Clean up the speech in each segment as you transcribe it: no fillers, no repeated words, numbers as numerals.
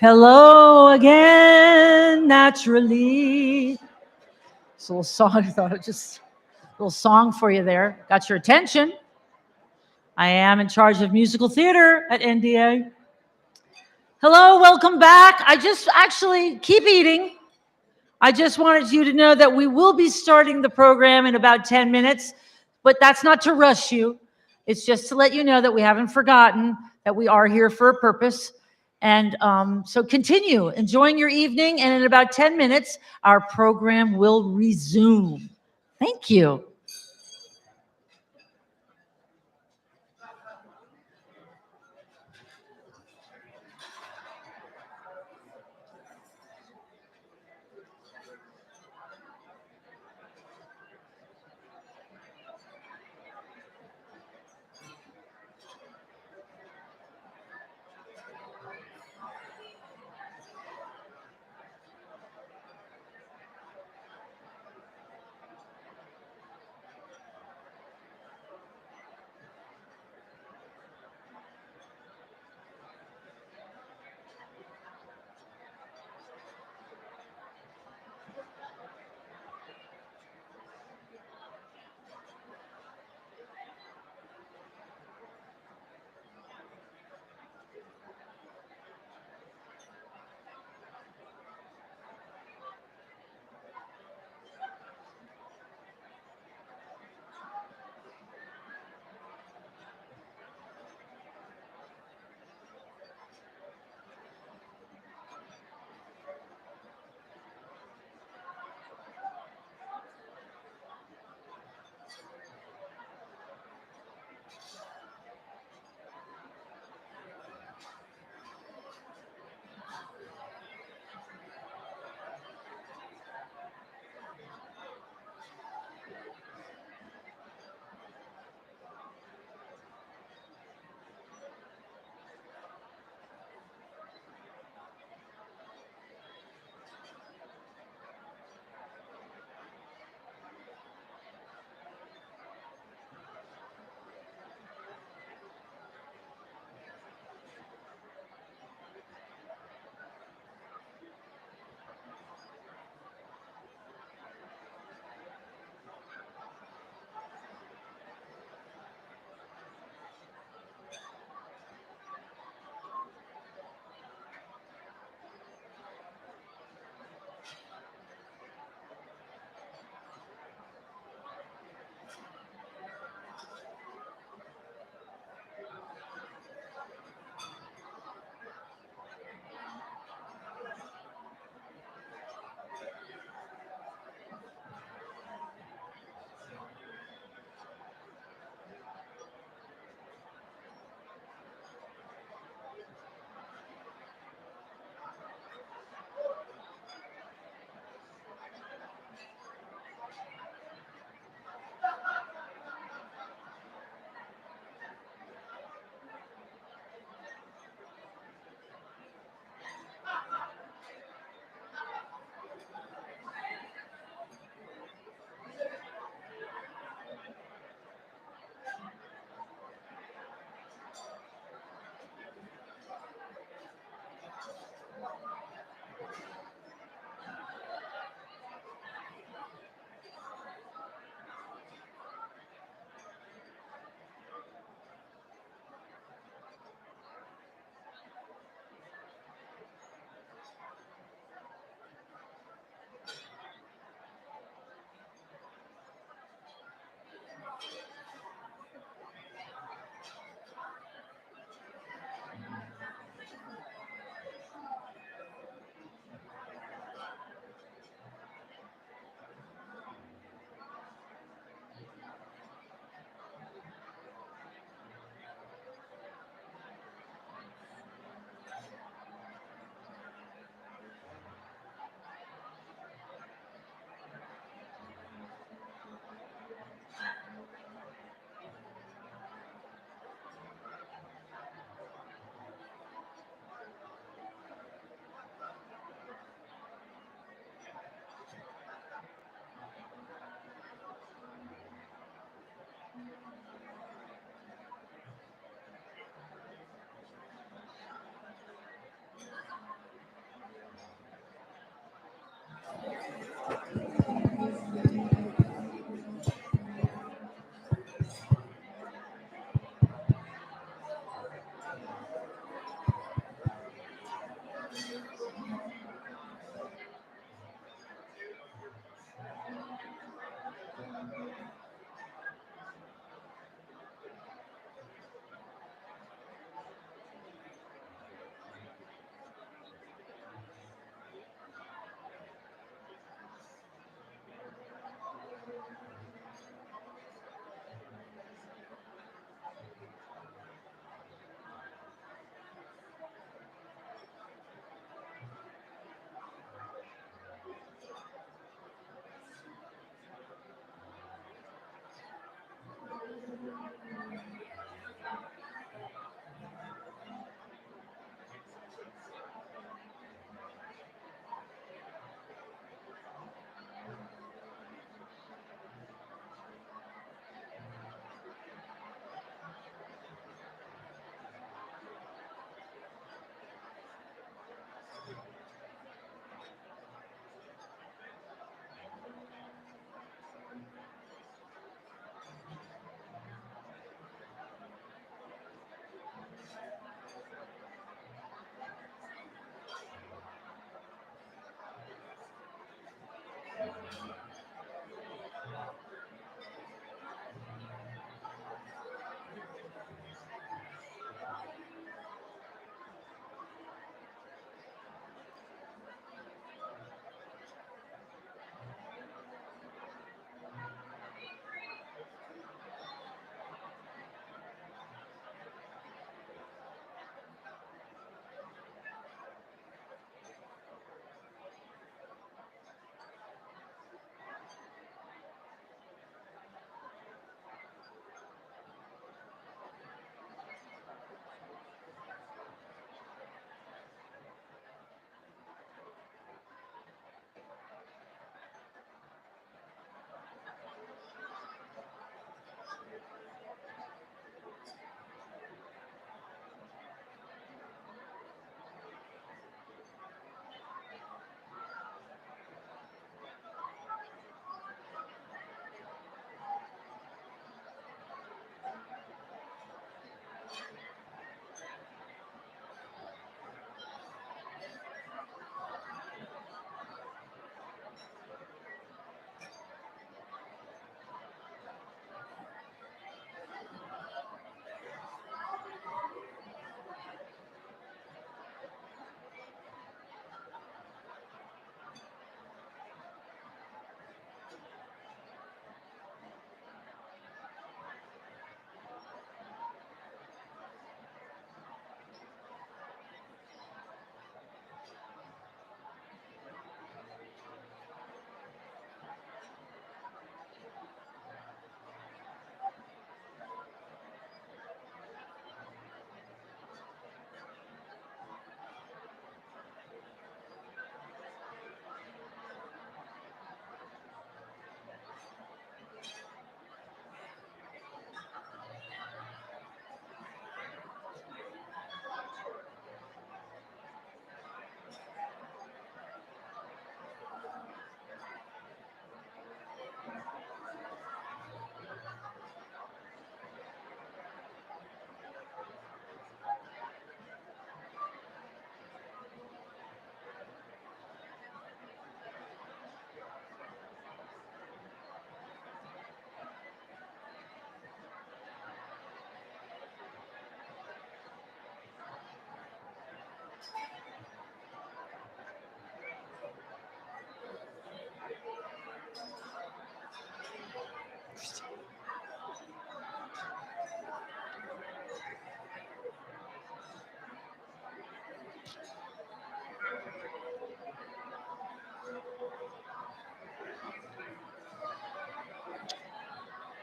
Hello again, naturally. It's a little song. I thought it just a little song for you there. Got your attention. I am in charge of musical theater at NDA. Hello, welcome back. I just actually keep eating. I just wanted you to know that we will be starting the program in about 10 minutes, but that's not to rush you. It's just to let you know that we haven't forgotten that we are here for a purpose. And so continue enjoying your evening. And in about 10 minutes, our program will resume. Thank you.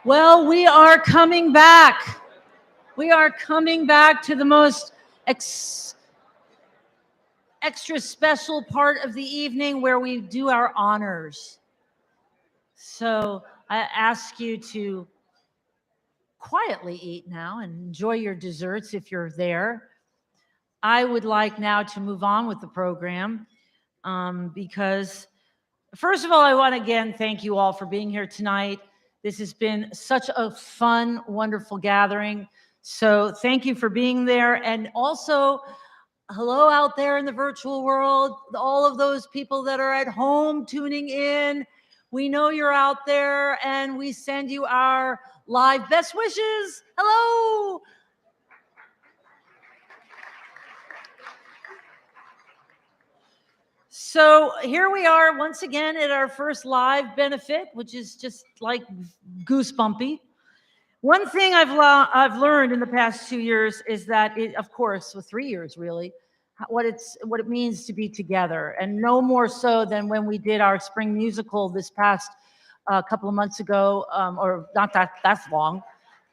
Well, we are coming back. We are coming back to the most extra special part of the evening where we do our honors. So I ask you to quietly eat now and enjoy your desserts if you're there. I would like now to move on with the program because, first of all, I want to again thank you all for being here tonight. This has been such a fun, wonderful gathering. So thank you for being there. And also, hello out there in the virtual world, all of those people that are at home tuning in. We know you're out there and we send you our live best wishes. Hello. So here we are once again at our first live benefit, which is just like goosebumpy. One thing I've learned in the past 2 years is that it, of course, well, 3 years really, what it means to be together, and no more so than when we did our spring musical this past couple of months ago, or not that's long.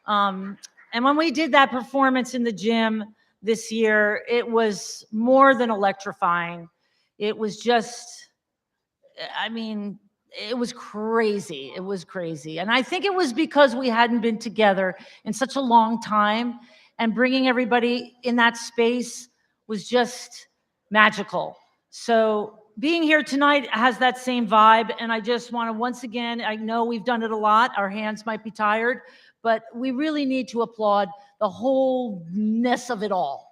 And when we did that performance in the gym this year, it was more than electrifying. It was just, I mean, it was crazy. It was crazy. And I think it was because we hadn't been together in such a long time, and bringing everybody in that space was just magical. So being here tonight has that same vibe. And I just want to, once again, I know we've done it a lot. Our hands might be tired, but we really need to applaud the wholeness of it all.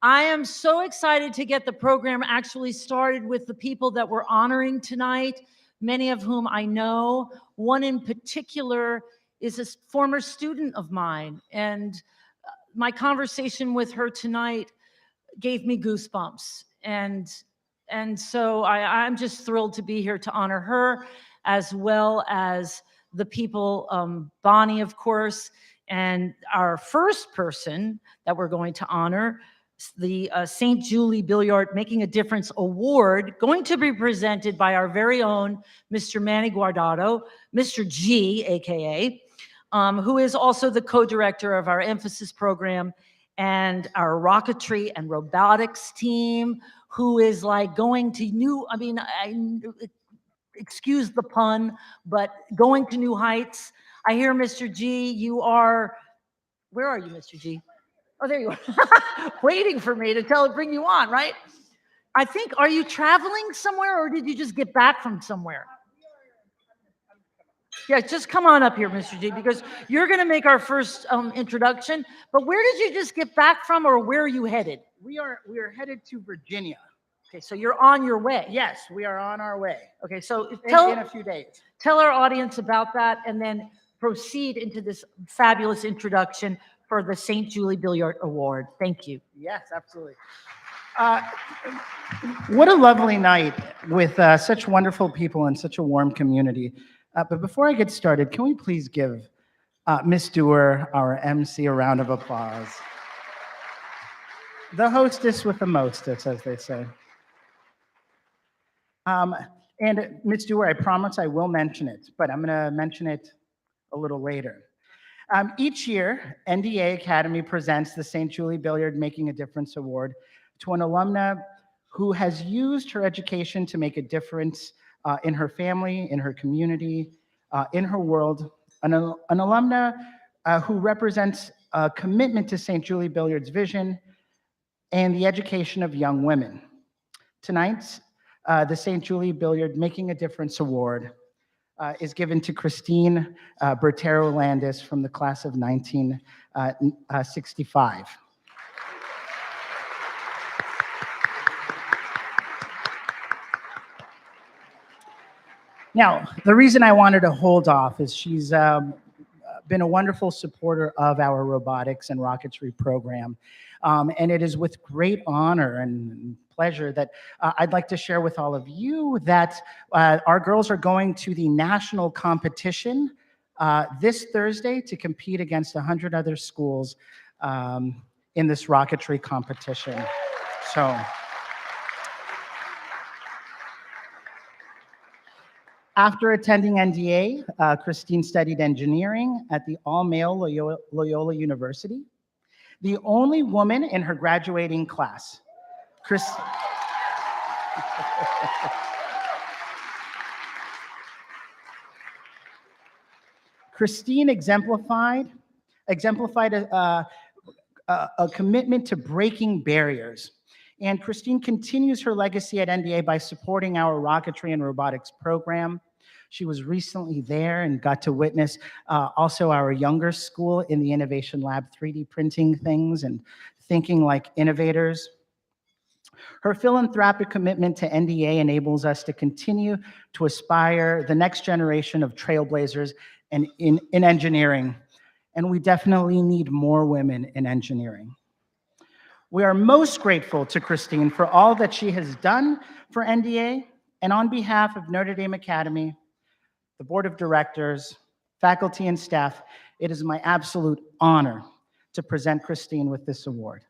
I am so excited to get the program actually started with the people that we're honoring tonight, many of whom I know. One in particular is a former student of mine, and my conversation with her tonight gave me goosebumps. And so I'm just thrilled to be here to honor her, as well as the people, Bonnie, of course, and our first person that we're going to honor, the St. Julie Billiard Making a Difference Award, going to be presented by our very own Mr. Manny Guardado, Mr. G, AKA, who is also the co-director of our emphasis program and our rocketry and robotics team, who is like going to new, excuse the pun, but going to new heights. I hear, Mr. G, you are, where are you, Mr. G? Oh, there you are. Waiting for me to bring you on, right? I think, are you traveling somewhere or did you just get back from somewhere? Yeah, just come on up here, Mr. G, because you're going to make our first introduction. But where did you just get back from, or where are you headed? We are headed to Virginia. Okay, so you're on your way. Yes, we are on our way. Okay, so in a few days. Tell our audience about that, and then proceed into this fabulous introduction for the St. Julie Billiard Award. Thank you. Yes, absolutely. What a lovely night with such wonderful people and such a warm community. But before I get started, can we please give Miss Dewar, our MC, a round of applause? The hostess with the mostest, as they say. And Miss Dewar, I promise I will mention it, but I'm going to mention it a little later. Each year, NDA Academy presents the St. Julie Billiard Making a Difference Award to an alumna who has used her education to make a difference in her family, in her community, in her world. An alumna who represents a commitment to St. Julie Billiard's vision and the education of young women. Tonight, the St. Julie Billiard Making a Difference Award is given to Christine Bertero Landis from the class of 1965. Now, the reason I wanted to hold off is she's been a wonderful supporter of our robotics and rocketry program. And it is with great honor and pleasure that I'd like to share with all of you that our girls are going to the national competition this Thursday to compete against 100 other schools in this rocketry competition. So After attending NDA, Christine studied engineering at the all-male Loyola University, the only woman in her graduating class. Christine exemplified a commitment to breaking barriers. And Christine continues her legacy at NDA by supporting our rocketry and robotics program. She was recently there and got to witness also our younger school in the Innovation Lab, 3D printing things and thinking like innovators. Her philanthropic commitment to NDA enables us to continue to aspire the next generation of trailblazers in engineering. And we definitely need more women in engineering. We are most grateful to Christine for all that she has done for NDA, and on behalf of Notre Dame Academy, the Board of Directors, faculty, and staff, it is my absolute honor to present Christine with this award.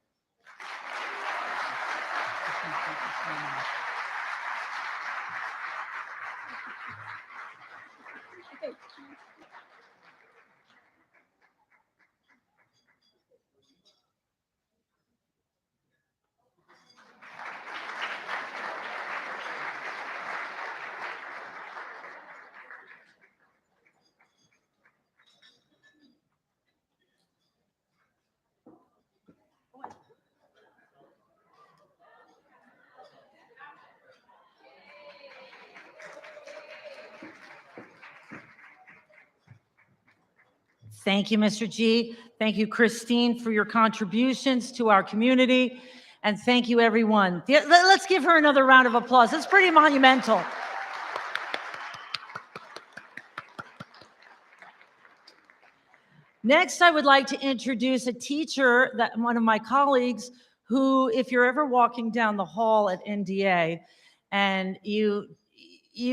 Thank you, Mr. G. Thank you, Christine, for your contributions to our community. And thank you, everyone. Let's give her another round of applause. It's pretty monumental. Next, I would like to introduce a teacher, that one of my colleagues, who, if you're ever walking down the hall at NDA and you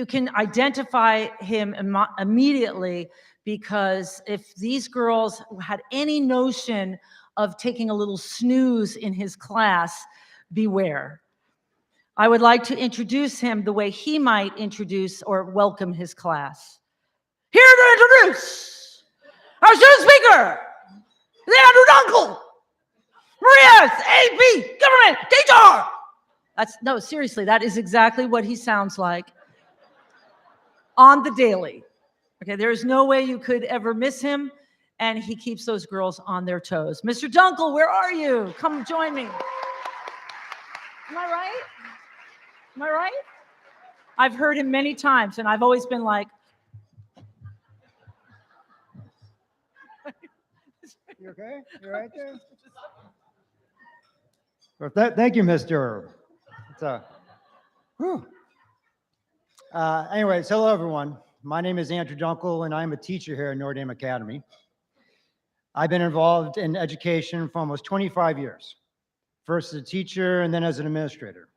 can identify him immediately, because if these girls had any notion of taking a little snooze in his class, beware. I would like to introduce him the way he might introduce or welcome his class. Here to introduce our student speaker, the Andrew Dunkel, Ruiz, AP, government, teacher. No, seriously, that is exactly what he sounds like on the daily. Okay, there's no way you could ever miss him, and he keeps those girls on their toes. Mr. Dunkel, where are you? Come join me. Am I right? Am I right? I've heard him many times, and I've always been like, you okay? You right there? Well, thank you, Mr. Anyways, hello, everyone. My name is Andrew Dunkel, and I'm a teacher here at Notre Dame Academy. I've been involved in education for almost 25 years, first as a teacher and then as an administrator.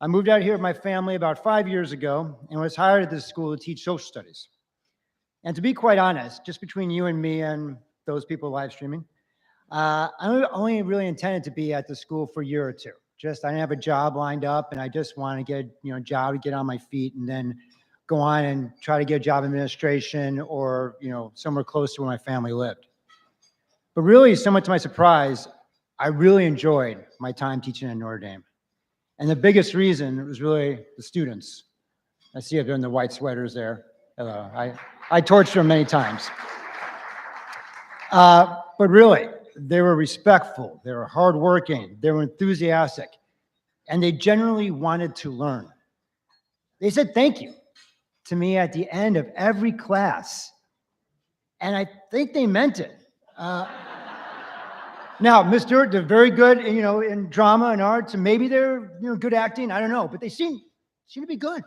I moved out here with my family about 5 years ago and was hired at this school to teach social studies. And to be quite honest, just between you and me and those people live streaming, I only really intended to be at the school for a year or two. I didn't have a job lined up, and I just wanted to get a job to get on my feet, and then go on and try to get a job in administration or somewhere close to where my family lived. But really, somewhat to my surprise, I really enjoyed my time teaching at Notre Dame. And the biggest reason was really the students. I see they're in the white sweaters there. Hello. I tortured them many times. But really, they were respectful, they were hardworking, they were enthusiastic, and they generally wanted to learn. They said thank you to me at the end of every class, and I think they meant it. Now, they're very good, in drama and arts, and maybe they're, good acting. I don't know, but they seem to be good,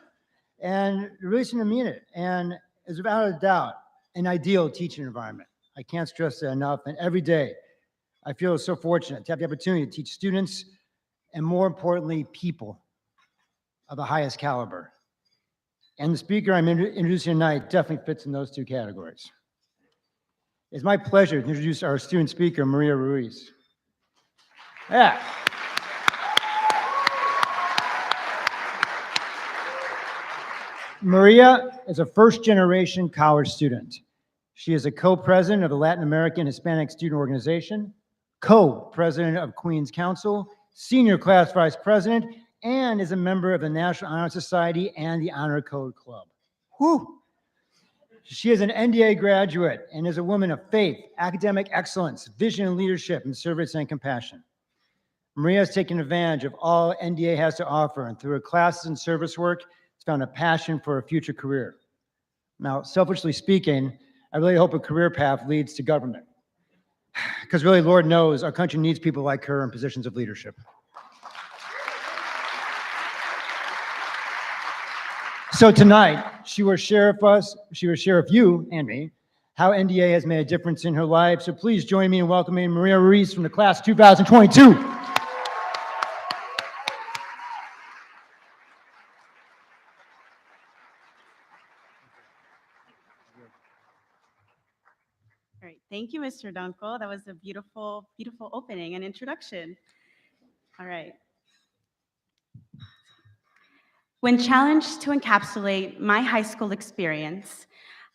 and they really seem to mean it. And it's without a doubt an ideal teaching environment. I can't stress that enough. And every day, I feel so fortunate to have the opportunity to teach students, and more importantly, people of the highest caliber. And the speaker I'm introducing tonight definitely fits in those two categories. It's my pleasure to introduce our student speaker, Maria Ruiz. Yeah. Maria is a first-generation college student. She is a co-president of the Latin American Hispanic Student Organization, co-president of Queen's Council, senior class vice president, and is a member of the National Honor Society and the Honor Code Club. Whew. She is an NDA graduate and is a woman of faith, academic excellence, vision and leadership, and service and compassion. Maria has taken advantage of all NDA has to offer, and through her classes and service work, has found a passion for a future career. Now, selfishly speaking, I really hope a career path leads to government. Because really, Lord knows, our country needs people like her in positions of leadership. So tonight, she will share with you and me how NDA has made a difference in her life. So please join me in welcoming Maria Ruiz from the class 2022. All right, thank you, Mr. Dunkel. That was a beautiful, beautiful opening and introduction. All right. When challenged to encapsulate my high school experience,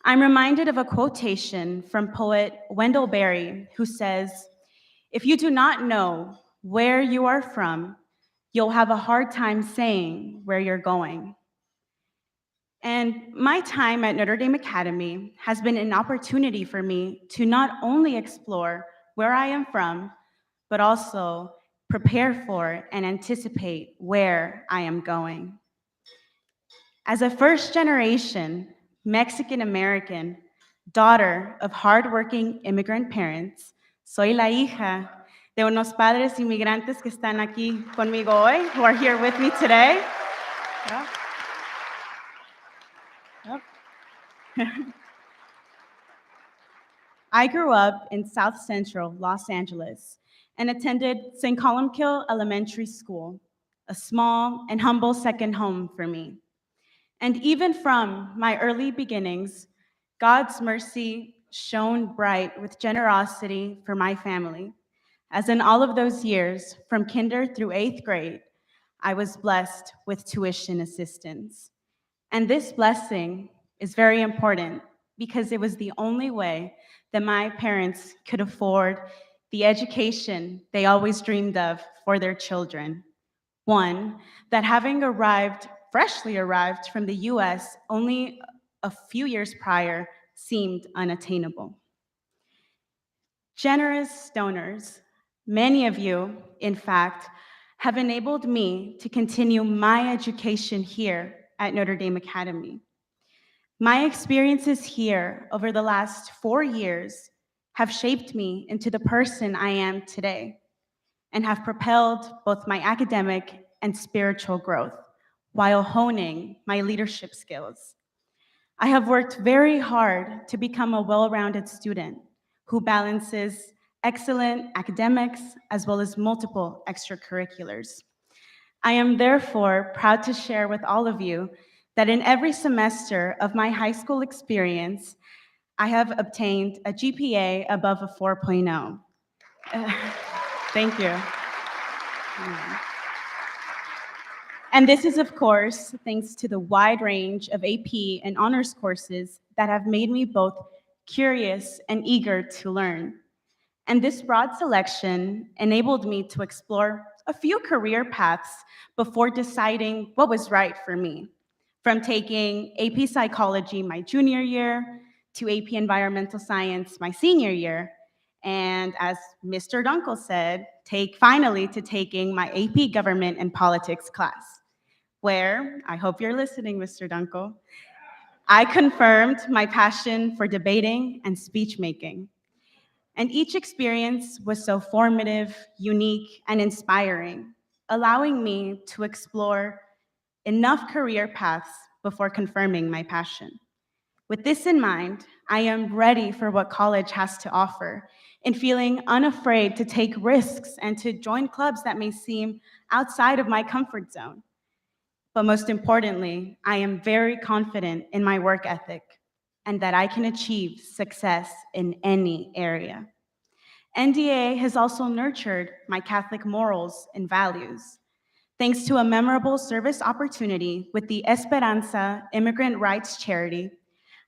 I'm reminded of a quotation from poet Wendell Berry, who says, "If you do not know where you are from, you'll have a hard time saying where you're going." And my time at Notre Dame Academy has been an opportunity for me to not only explore where I am from, but also prepare for and anticipate where I am going. As a first-generation Mexican-American, daughter of hardworking immigrant parents, soy la hija de unos padres inmigrantes que están aquí conmigo hoy, who are here with me today. Yeah. Yep. I grew up in South Central Los Angeles and attended St. Columbkill Elementary School, a small and humble second home for me. And even from my early beginnings, God's mercy shone bright with generosity for my family, as in all of those years, from kinder through 8th grade, I was blessed with tuition assistance. And this blessing is very important because it was the only way that my parents could afford the education they always dreamed of for their children. One, that having freshly arrived from the US only a few years prior seemed unattainable. Generous donors, many of you, in fact, have enabled me to continue my education here at Notre Dame Academy. My experiences here over the last 4 years have shaped me into the person I am today and have propelled both my academic and spiritual growth while honing my leadership skills. I have worked very hard to become a well-rounded student who balances excellent academics as well as multiple extracurriculars. I am therefore proud to share with all of you that in every semester of my high school experience, I have obtained a GPA above a 4.0. Thank you. And this is, of course, thanks to the wide range of AP and honors courses that have made me both curious and eager to learn. And this broad selection enabled me to explore a few career paths before deciding what was right for me, from taking AP Psychology my junior year to AP Environmental Science my senior year, and as Mr. Dunkel said, finally to taking my AP Government and Politics class, where, I hope you're listening, Mr. Dunkel, I confirmed my passion for debating and speech making. And each experience was so formative, unique, and inspiring, allowing me to explore enough career paths before confirming my passion. With this in mind, I am ready for what college has to offer and feeling unafraid to take risks and to join clubs that may seem outside of my comfort zone. But most importantly, I am very confident in my work ethic and that I can achieve success in any area. NDA has also nurtured my Catholic morals and values. Thanks to a memorable service opportunity with the Esperanza Immigrant Rights Charity,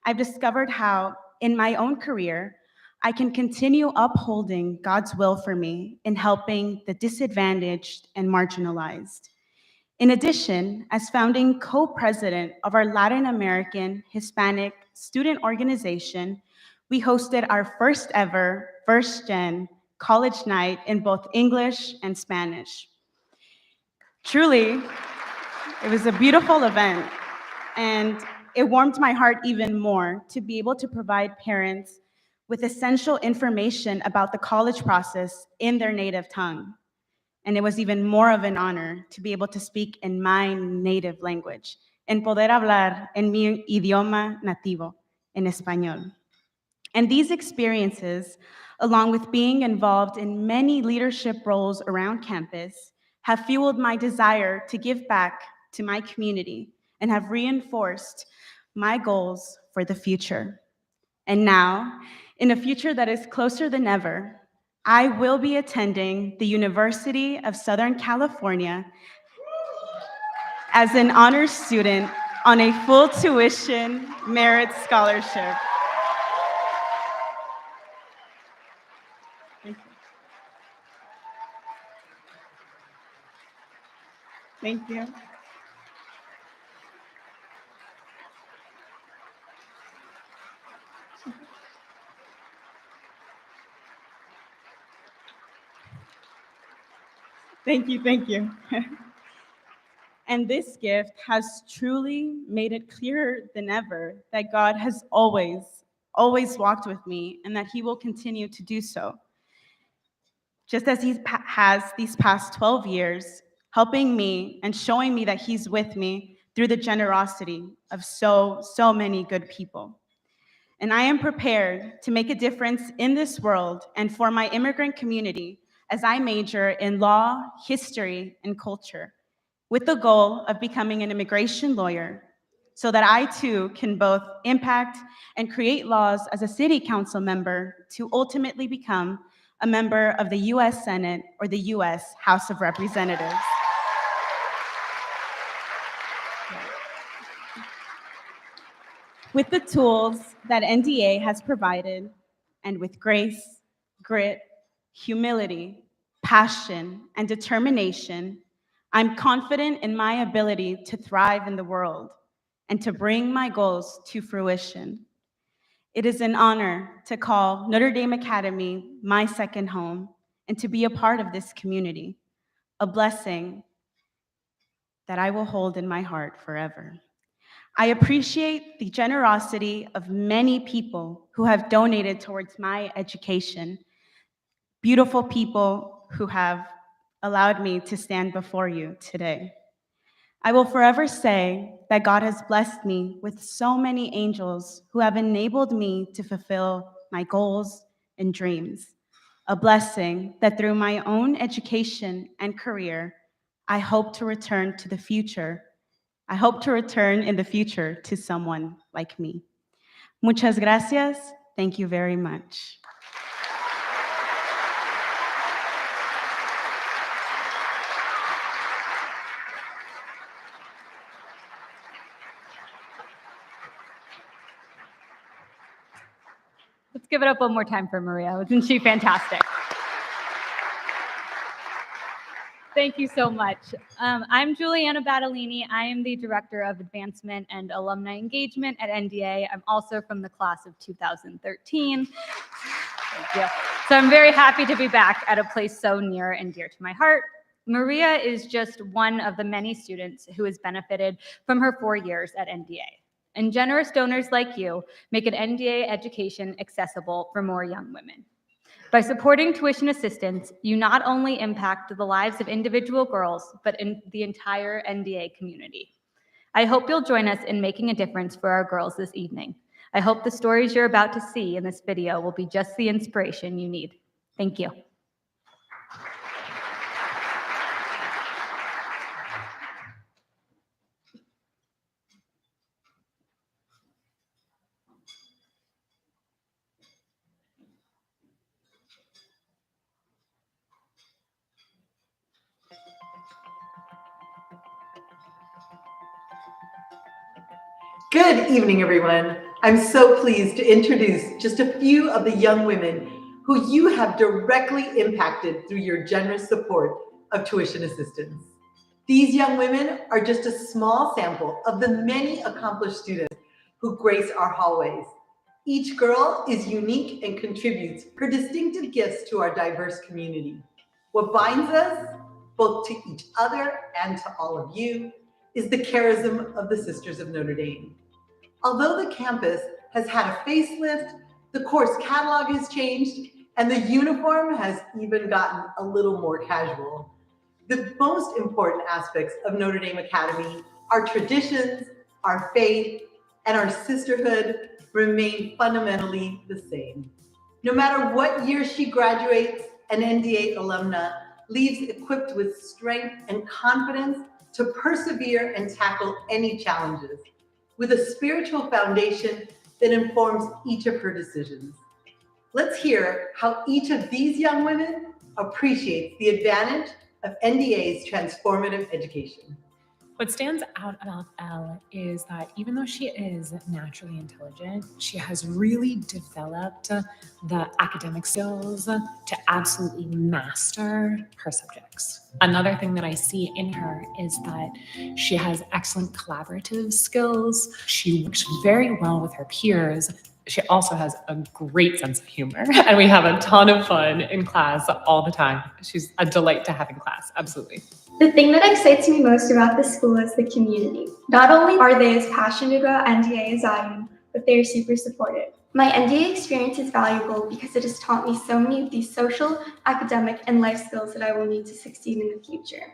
I've discovered how, in my own career, I can continue upholding God's will for me in helping the disadvantaged and marginalized. In addition, as founding co-president of our Latin American Hispanic student organization, we hosted our first ever first-gen college night in both English and Spanish. Truly, it was a beautiful event, and it warmed my heart even more to be able to provide parents with essential information about the college process in their native tongue. And it was even more of an honor to be able to speak in my native language, en poder hablar en mi idioma nativo, en español. And these experiences, along with being involved in many leadership roles around campus, have fueled my desire to give back to my community and have reinforced my goals for the future. And now, in a future that is closer than ever, I will be attending the University of Southern California as an honors student on a full tuition merit scholarship. Thank you. Thank you. Thank you, thank you. And this gift has truly made it clearer than ever that God has always walked with me and that he will continue to do so. Just as he has these past 12 years, helping me and showing me that he's with me through the generosity of so many good people. And I am prepared to make a difference in this world and for my immigrant community as I major in law, history, and culture, with the goal of becoming an immigration lawyer so that I too can both impact and create laws as a city council member to ultimately become a member of the US Senate or the US House of Representatives. With the tools that NDA has provided, and with grace, grit, humility, passion, and determination, I'm confident in my ability to thrive in the world and to bring my goals to fruition. It is an honor to call Notre Dame Academy my second home and to be a part of this community, a blessing that I will hold in my heart forever. I appreciate the generosity of many people who have donated towards my education, beautiful people who have allowed me to stand before you today. I will forever say that God has blessed me with so many angels who have enabled me to fulfill my goals and dreams, a blessing that through my own education and career, I hope to return in the future to someone like me. Muchas gracias. Thank you very much. Let's give it up one more time for Maria. Wasn't she fantastic? Thank you so much. I'm Juliana Battellini. I am the Director of Advancement and Alumni Engagement at NDA. I'm also from the class of 2013. Thank you. So I'm very happy to be back at a place so near and dear to my heart. Maria is just one of the many students who has benefited from her 4 years at NDA. And generous donors like you make an NDA education accessible for more young women. By supporting tuition assistance, you not only impact the lives of individual girls, but in the entire NDA community. I hope you'll join us in making a difference for our girls this evening. I hope the stories you're about to see in this video will be just the inspiration you need. Thank you. Good evening, everyone. I'm so pleased to introduce just a few of the young women who you have directly impacted through your generous support of tuition assistance. These young women are just a small sample of the many accomplished students who grace our hallways. Each girl is unique and contributes her distinctive gifts to our diverse community. What binds us, both to each other and to all of you, is the charism of the Sisters of Notre Dame. Although the campus has had a facelift, the course catalog has changed, and the uniform has even gotten a little more casual, the most important aspects of Notre Dame Academy, our traditions, our faith, and our sisterhood remain fundamentally the same. No matter what year she graduates, an NDA alumna leaves equipped with strength and confidence to persevere and tackle any challenges, with a spiritual foundation that informs each of her decisions. Let's hear how each of these young women appreciates the advantage of NDA's transformative education. What stands out about Elle is that even though she is naturally intelligent, she has really developed the academic skills to absolutely master her subjects. Another thing that I see in her is that she has excellent collaborative skills. She works very well with her peers. She also has a great sense of humor, and we have a ton of fun in class all the time. She's a delight to have in class, absolutely. The thing that excites me most about this school is the community. Not only are they as passionate about NDA as I am, but they are super supportive. My NDA experience is valuable because it has taught me so many of these social, academic, and life skills that I will need to succeed in the future.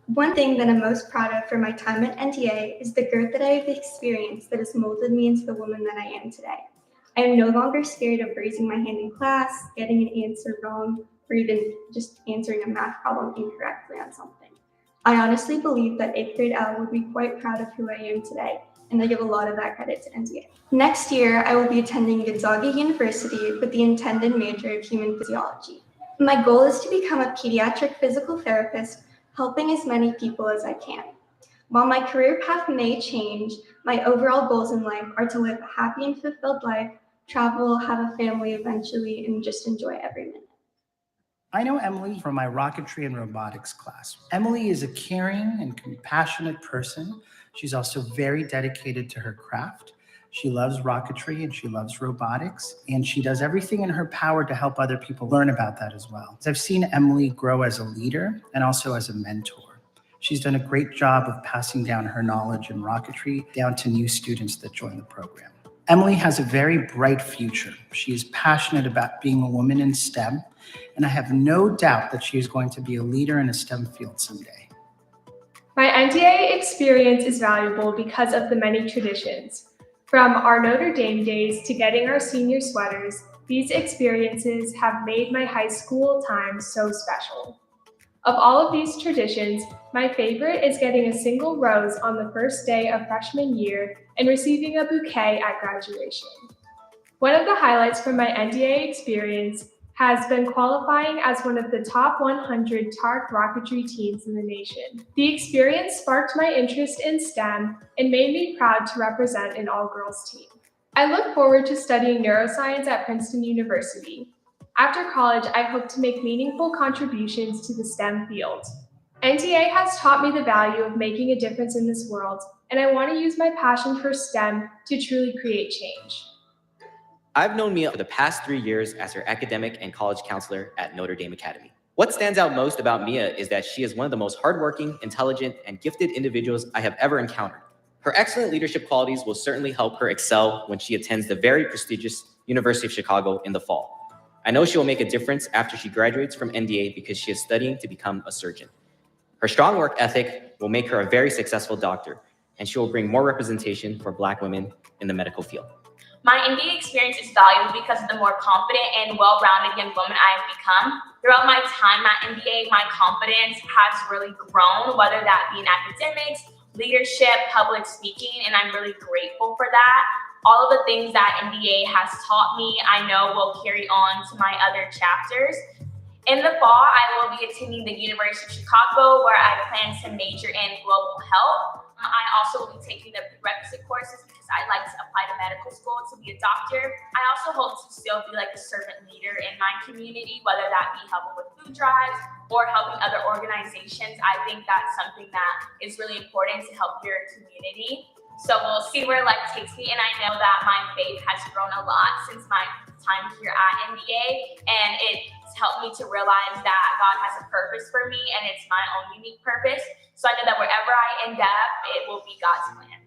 One thing that I'm most proud of for my time at NDA is the growth that I have experienced that has molded me into the woman that I am today. I am no longer scared of raising my hand in class, getting an answer wrong, or even just answering a math problem incorrectly on something. I honestly believe that 8th grade Elle would be quite proud of who I am today, and I give a lot of that credit to NDA. Next year, I will be attending Gonzaga University with the intended major of human physiology. My goal is to become a pediatric physical therapist, helping as many people as I can. While my career path may change, my overall goals in life are to live a happy and fulfilled life, travel, have a family eventually, and just enjoy every minute. I know Emily from my rocketry and robotics class. Emily is a caring and compassionate person. She's also very dedicated to her craft. She loves rocketry and she loves robotics, and she does everything in her power to help other people learn about that as well. I've seen Emily grow as a leader and also as a mentor. She's done a great job of passing down her knowledge in rocketry down to new students that join the program. Emily has a very bright future. She is passionate about being a woman in STEM, and I have no doubt that she is going to be a leader in a STEM field someday. My NDA experience is valuable because of the many traditions. From our Notre Dame days to getting our senior sweaters, these experiences have made my high school time so special. Of all of these traditions, my favorite is getting a single rose on the first day of freshman year and receiving a bouquet at graduation. One of the highlights from my NDA experience has been qualifying as one of the top 100 TARC rocketry teams in the nation. The experience sparked my interest in STEM and made me proud to represent an all-girls team. I look forward to studying neuroscience at Princeton University. After college, I hope to make meaningful contributions to the STEM field. NDA has taught me the value of making a difference in this world, and I want to use my passion for STEM to truly create change. I've known Mia for the past 3 years as her academic and college counselor at Notre Dame Academy. What stands out most about Mia is that she is one of the most hardworking, intelligent, and gifted individuals I have ever encountered. Her excellent leadership qualities will certainly help her excel when she attends the very prestigious University of Chicago in the fall. I know she will make a difference after she graduates from NDA because she is studying to become a surgeon. Her strong work ethic will make her a very successful doctor, and she will bring more representation for Black women in the medical field. My NDA experience is valuable because of the more confident and well-rounded young woman I have become. Throughout my time at NDA, my confidence has really grown, whether that be in academics, leadership, public speaking, and I'm really grateful for that. All of the things that NDA has taught me, I know will carry on to my other chapters. In the fall, I will be attending the University of Chicago, where I plan to major in global health. I also will be taking the prerequisite courses because I'd like to apply to medical school to be a doctor. I also hope to still be like a servant leader in my community, whether that be helping with food drives or helping other organizations. I think that's something that is really important to help your community. So we'll see where life takes me, and I know that my faith has grown a lot since my time here at NDA, and it's helped me to realize that God has a purpose for me, and it's my own unique purpose. So I know that wherever I end up, it will be God's plan.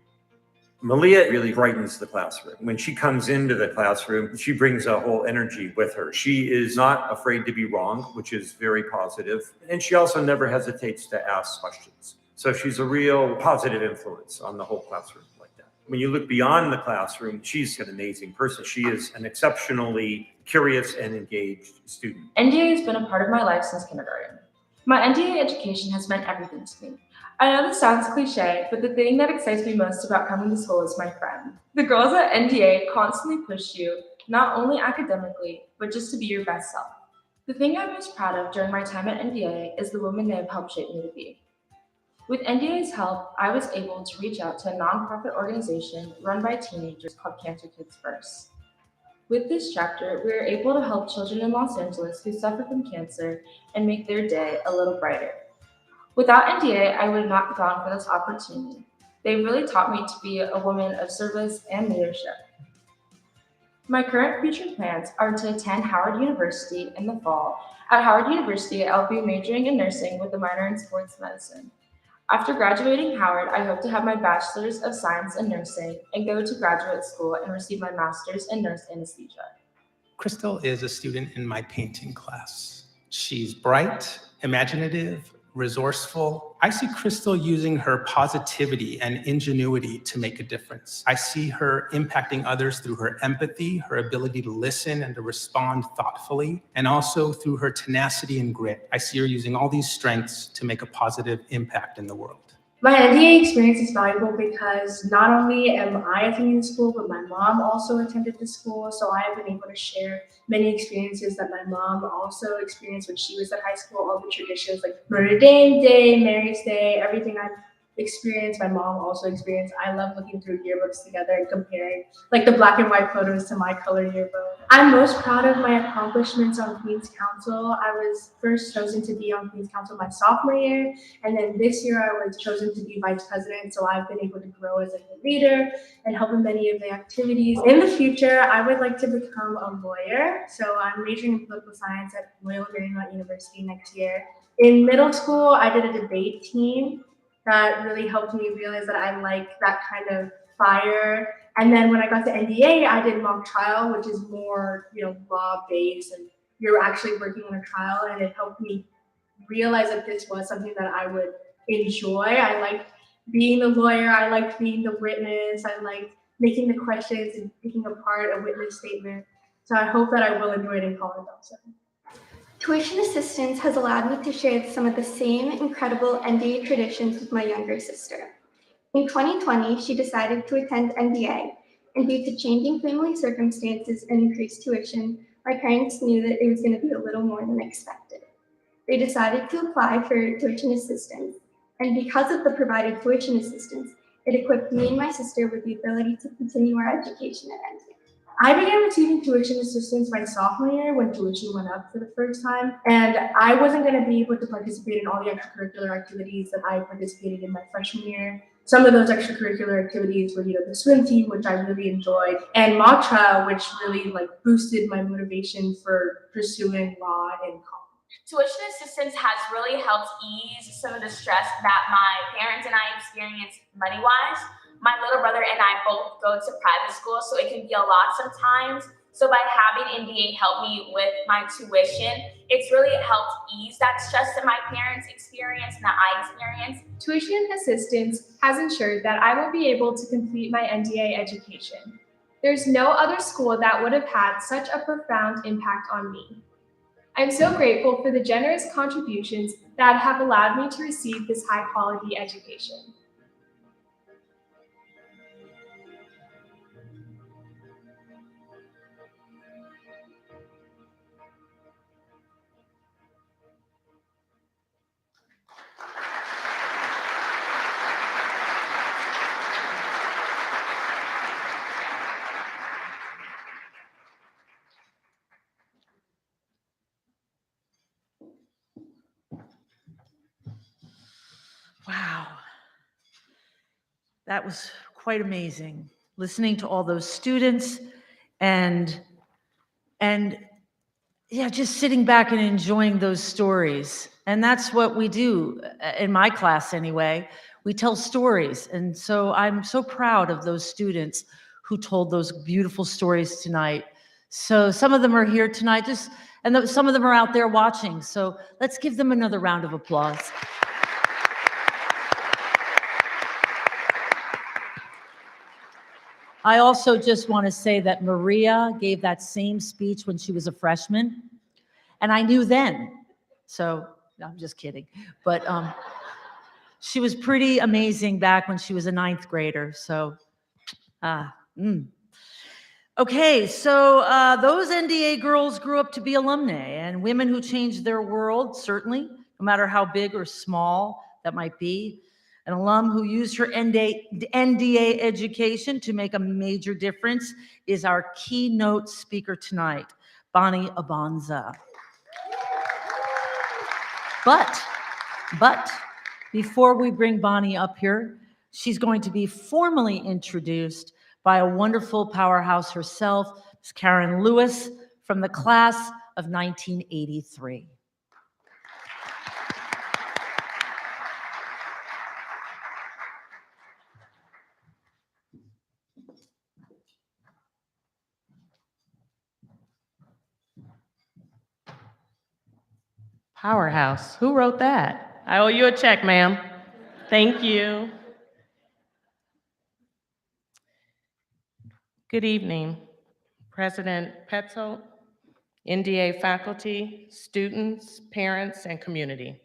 Malia really brightens the classroom. When she comes into the classroom, she brings a whole energy with her. She is not afraid to be wrong, which is very positive. And she also never hesitates to ask questions. So she's a real positive influence on the whole classroom like that. When you look beyond the classroom, she's an amazing person. She is an exceptionally curious and engaged student. NDA has been a part of my life since kindergarten. My NDA education has meant everything to me. I know this sounds cliche, but the thing that excites me most about coming to school is my friend. The girls at NDA constantly push you, not only academically, but just to be your best self. The thing I'm most proud of during my time at NDA is the women they have helped shape me to be. With NDA's help, I was able to reach out to a nonprofit organization run by teenagers called Cancer Kids First. With this chapter, we are able to help children in Los Angeles who suffer from cancer and make their day a little brighter. Without NDA, I would have not gone for this opportunity. They really taught me to be a woman of service and leadership. My current future plans are to attend Howard University in the fall. At Howard University, I'll be majoring in nursing with a minor in sports medicine. After graduating Howard, I hope to have my Bachelor's of Science in Nursing and go to graduate school and receive my Master's in Nurse Anesthesia. Crystal is a student in my painting class. She's bright, imaginative, resourceful. I see Crystal using her positivity and ingenuity to make a difference. I see her impacting others through her empathy, her ability to listen and to respond thoughtfully, and also through her tenacity and grit. I see her using all these strengths to make a positive impact in the world. My NDA experience is valuable because not only am I attending the school, but my mom also attended the school. So I have been able to share many experiences that my mom also experienced when she was at high school, all the traditions like Notre Dame Day, Mary's Day, everything I've experienced, my mom also experienced. I love looking through yearbooks together and comparing like the black and white photos to my color yearbook. I'm most proud of my accomplishments on Queen's Council. I was first chosen to be on Queen's Council my sophomore year, and then this year I was chosen to be vice president, so I've been able to grow as a leader and help in many of the activities. In the future, I would like to become a lawyer, so I'm majoring in political science at Loyola Marymount University next year. In middle school, I did a debate team that really helped me realize that I like that kind of fire. And then when I got to NDA, I did mock trial, which is more, law-based, and you're actually working on a trial, and it helped me realize that this was something that I would enjoy. I liked being the lawyer, I liked being the witness, I liked making the questions and picking apart a witness statement. So I hope that I will enjoy it in college also. Tuition assistance has allowed me to share some of the same incredible NDA traditions with my younger sister. In 2020, she decided to attend NDA, and due to changing family circumstances and increased tuition, my parents knew that it was going to be a little more than expected. They decided to apply for tuition assistance, and because of the provided tuition assistance, it equipped me and my sister with the ability to continue our education at NDA. I began receiving tuition assistance my sophomore year when tuition went up for the first time, and I wasn't going to be able to participate in all the extracurricular activities that I participated in my freshman year. Some of those extracurricular activities were, the swim team, which I really enjoyed, and mock trial, which really boosted my motivation for pursuing law in college. Tuition assistance has really helped ease some of the stress that my parents and I experienced money-wise. My little brother and I both go to private school, so it can be a lot sometimes. So by having NDA help me with my tuition, it's really helped ease that stress that my parents experience and that I experience. Tuition assistance has ensured that I will be able to complete my NDA education. There's no other school that would have had such a profound impact on me. I'm so grateful for the generous contributions that have allowed me to receive this high-quality education. That was quite amazing, listening to all those students and yeah, just sitting back and enjoying those stories. And that's what we do in my class anyway. We tell stories. And so I'm so proud of those students who told those beautiful stories tonight. So some of them are here tonight, some of them are out there watching. So let's give them another round of applause. I also just want to say that Maria gave that same speech when she was a freshman, and I knew then. So, no, I'm just kidding. But she was pretty amazing back when she was a 9th grader. So, Okay, so those NDA girls grew up to be alumni and women who changed their world, certainly, no matter how big or small that might be. An alum who used her NDA education to make a major difference is our keynote speaker tonight, Bonnie Abanza. But before we bring Bonnie up here, she's going to be formally introduced by a wonderful powerhouse herself, Ms. Karen Ruiz, from the class of 1983. Powerhouse. Who wrote that? I owe you a check, ma'am. Thank you. Good evening, President Petzold, NDA faculty, students, parents, and community.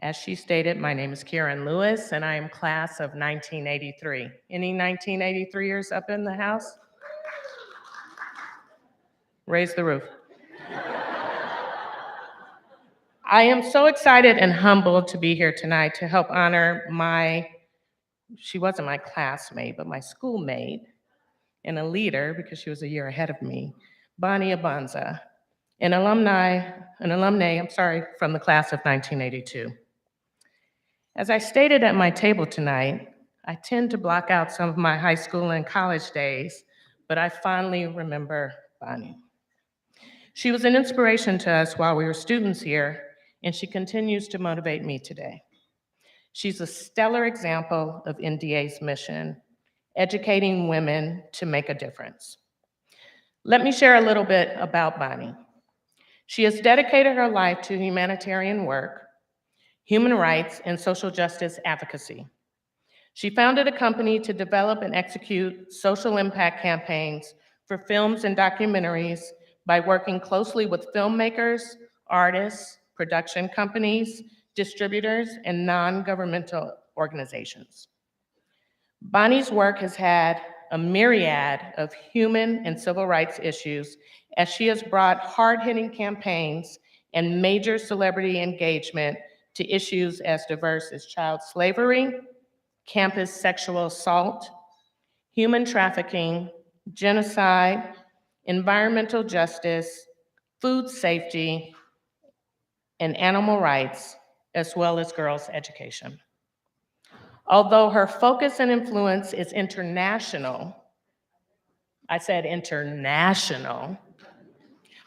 As she stated, my name is Karen Ruiz, and I am class of 1983. Any 1983ers up in the house? Raise the roof. I am so excited and humbled to be here tonight to help honor she wasn't my classmate, but my schoolmate and a leader, because she was a year ahead of me, Bonnie Abanza, an alumni, from the class of 1982. As I stated at my table tonight, I tend to block out some of my high school and college days, but I fondly remember Bonnie. She was an inspiration to us while we were students here, and she continues to motivate me today. She's a stellar example of NDA's mission, educating women to make a difference. Let me share a little bit about Bonnie. She has dedicated her life to humanitarian work, human rights, and social justice advocacy. She founded a company to develop and execute social impact campaigns for films and documentaries by working closely with filmmakers, artists, production companies, distributors, and non-governmental organizations. Bonnie's work has had a myriad of human and civil rights issues as she has brought hard-hitting campaigns and major celebrity engagement to issues as diverse as child slavery, campus sexual assault, human trafficking, genocide, environmental justice, food safety, and animal rights, as well as girls' education. Although her focus and influence is international, I said international,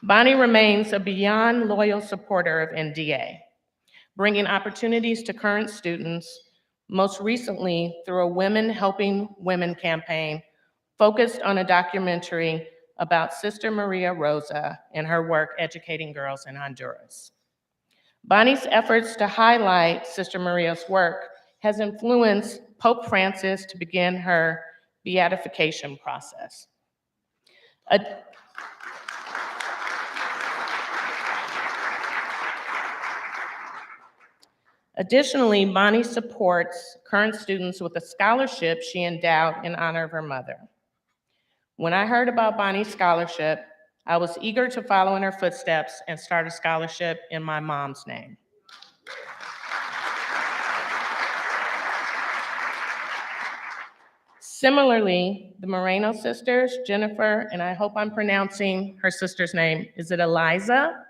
Bonnie remains a beyond loyal supporter of NDA, bringing opportunities to current students, most recently through a Women Helping Women campaign focused on a documentary about Sister Maria Rosa and her work educating girls in Honduras. Bonnie's efforts to highlight Sister Maria's work has influenced Pope Francis to begin her beatification process. Additionally, Bonnie supports current students with a scholarship she endowed in honor of her mother. When I heard about Bonnie's scholarship, I was eager to follow in her footsteps and start a scholarship in my mom's name. Similarly, the Moreno sisters, Jennifer, and I hope I'm pronouncing her sister's name. Is it Eliza?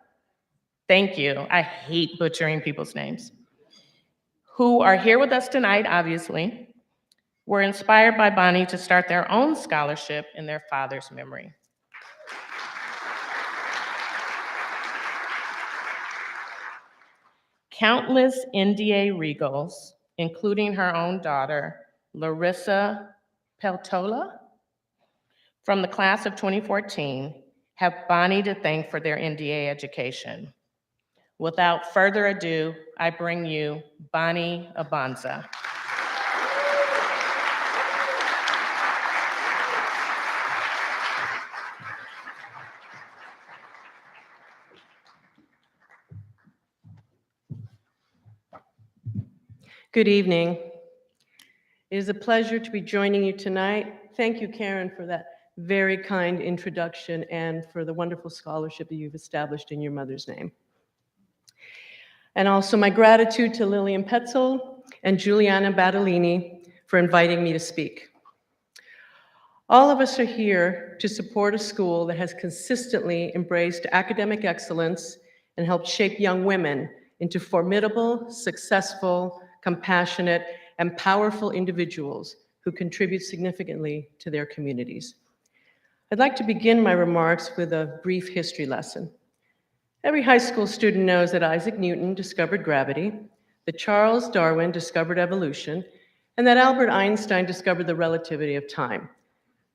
Thank you. I hate butchering people's names. Who are here with us tonight, obviously. were inspired by Bonnie to start their own scholarship in their father's memory. Countless NDA Regals, including her own daughter, Larissa Peltola, from the class of 2014, have Bonnie to thank for their NDA education. Without further ado, I bring you Bonnie Abanza. Good evening. It is a pleasure to be joining you tonight. Thank you, Karen, for that very kind introduction and for the wonderful scholarship that you've established in your mother's name. And also my gratitude to Lillian Petzel and Juliana Battolini for inviting me to speak. All of us are here to support a school that has consistently embraced academic excellence and helped shape young women into formidable, successful, compassionate, and powerful individuals who contribute significantly to their communities. I'd like to begin my remarks with a brief history lesson. Every high school student knows that Isaac Newton discovered gravity, that Charles Darwin discovered evolution, and that Albert Einstein discovered the relativity of time.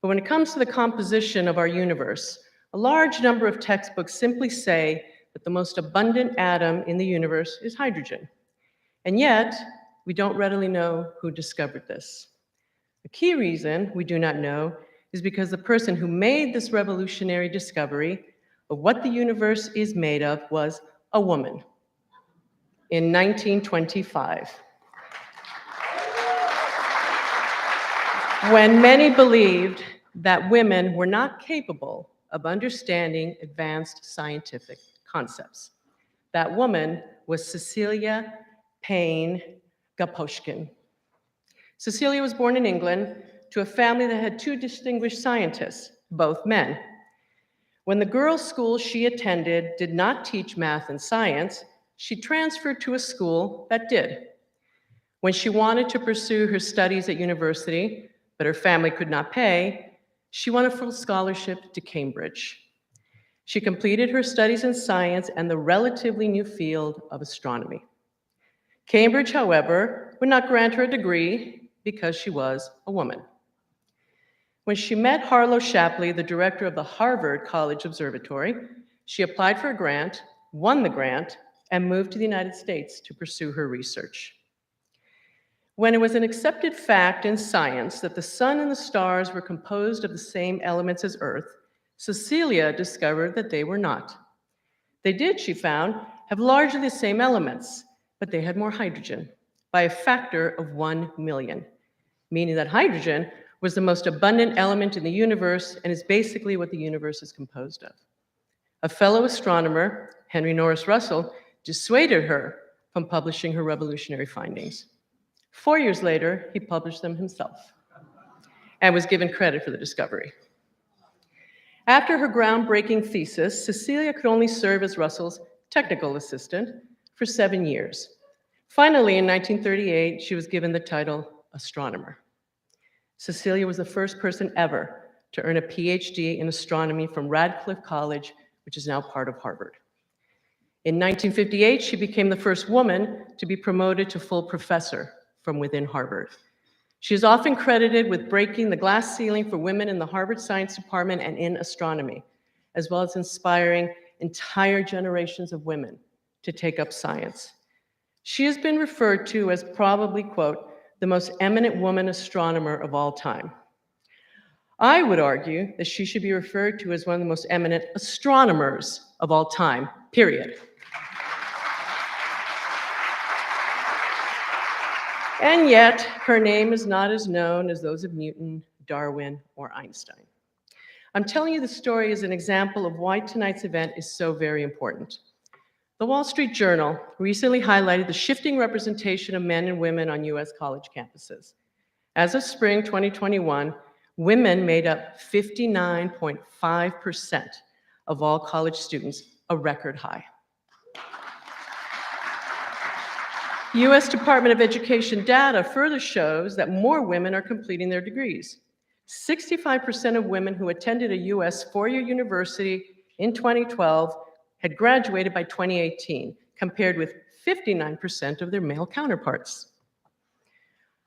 But when it comes to the composition of our universe, a large number of textbooks simply say that the most abundant atom in the universe is hydrogen. And yet, we don't readily know who discovered this. The key reason we do not know is because the person who made this revolutionary discovery of what the universe is made of was a woman in 1925. When many believed that women were not capable of understanding advanced scientific concepts. That woman was Cecilia Payne Gaposhkin. Cecilia was born in England to a family that had two distinguished scientists, both men. When the girls' school she attended did not teach math and science, she transferred to a school that did. When she wanted to pursue her studies at university, but her family could not pay, she won a full scholarship to Cambridge. She completed her studies in science and the relatively new field of astronomy. Cambridge, however, would not grant her a degree because she was a woman. When she met Harlow Shapley, the director of the Harvard College Observatory, she applied for a grant, won the grant, and moved to the United States to pursue her research. When it was an accepted fact in science that the sun and the stars were composed of the same elements as Earth, Cecilia discovered that they were not. They did, she found, have largely the same elements, but they had more hydrogen by a factor of 1 million, meaning that hydrogen was the most abundant element in the universe and is basically what the universe is composed of. A fellow astronomer, Henry Norris Russell, dissuaded her from publishing her revolutionary findings. 4 years later, he published them himself and was given credit for the discovery. After her groundbreaking thesis, Cecilia could only serve as Russell's technical assistant for 7 years. Finally, in 1938, she was given the title astronomer. Cecilia was the first person ever to earn a PhD in astronomy from Radcliffe College, which is now part of Harvard. In 1958, she became the first woman to be promoted to full professor from within Harvard. She is often credited with breaking the glass ceiling for women in the Harvard Science Department and in astronomy, as well as inspiring entire generations of women to take up science. She has been referred to as probably, quote, the most eminent woman astronomer of all time. I would argue that she should be referred to as one of the most eminent astronomers of all time, period. And yet, her name is not as known as those of Newton, Darwin, or Einstein. I'm telling you the story as an example of why tonight's event is so very important. The Wall Street Journal recently highlighted the shifting representation of men and women on US college campuses. As of spring 2021, women made up 59.5% of all college students, a record high. U.S. Department of Education data further shows that more women are completing their degrees. 65% of women who attended a U.S. four-year university in 2012 had graduated by 2018, compared with 59% of their male counterparts.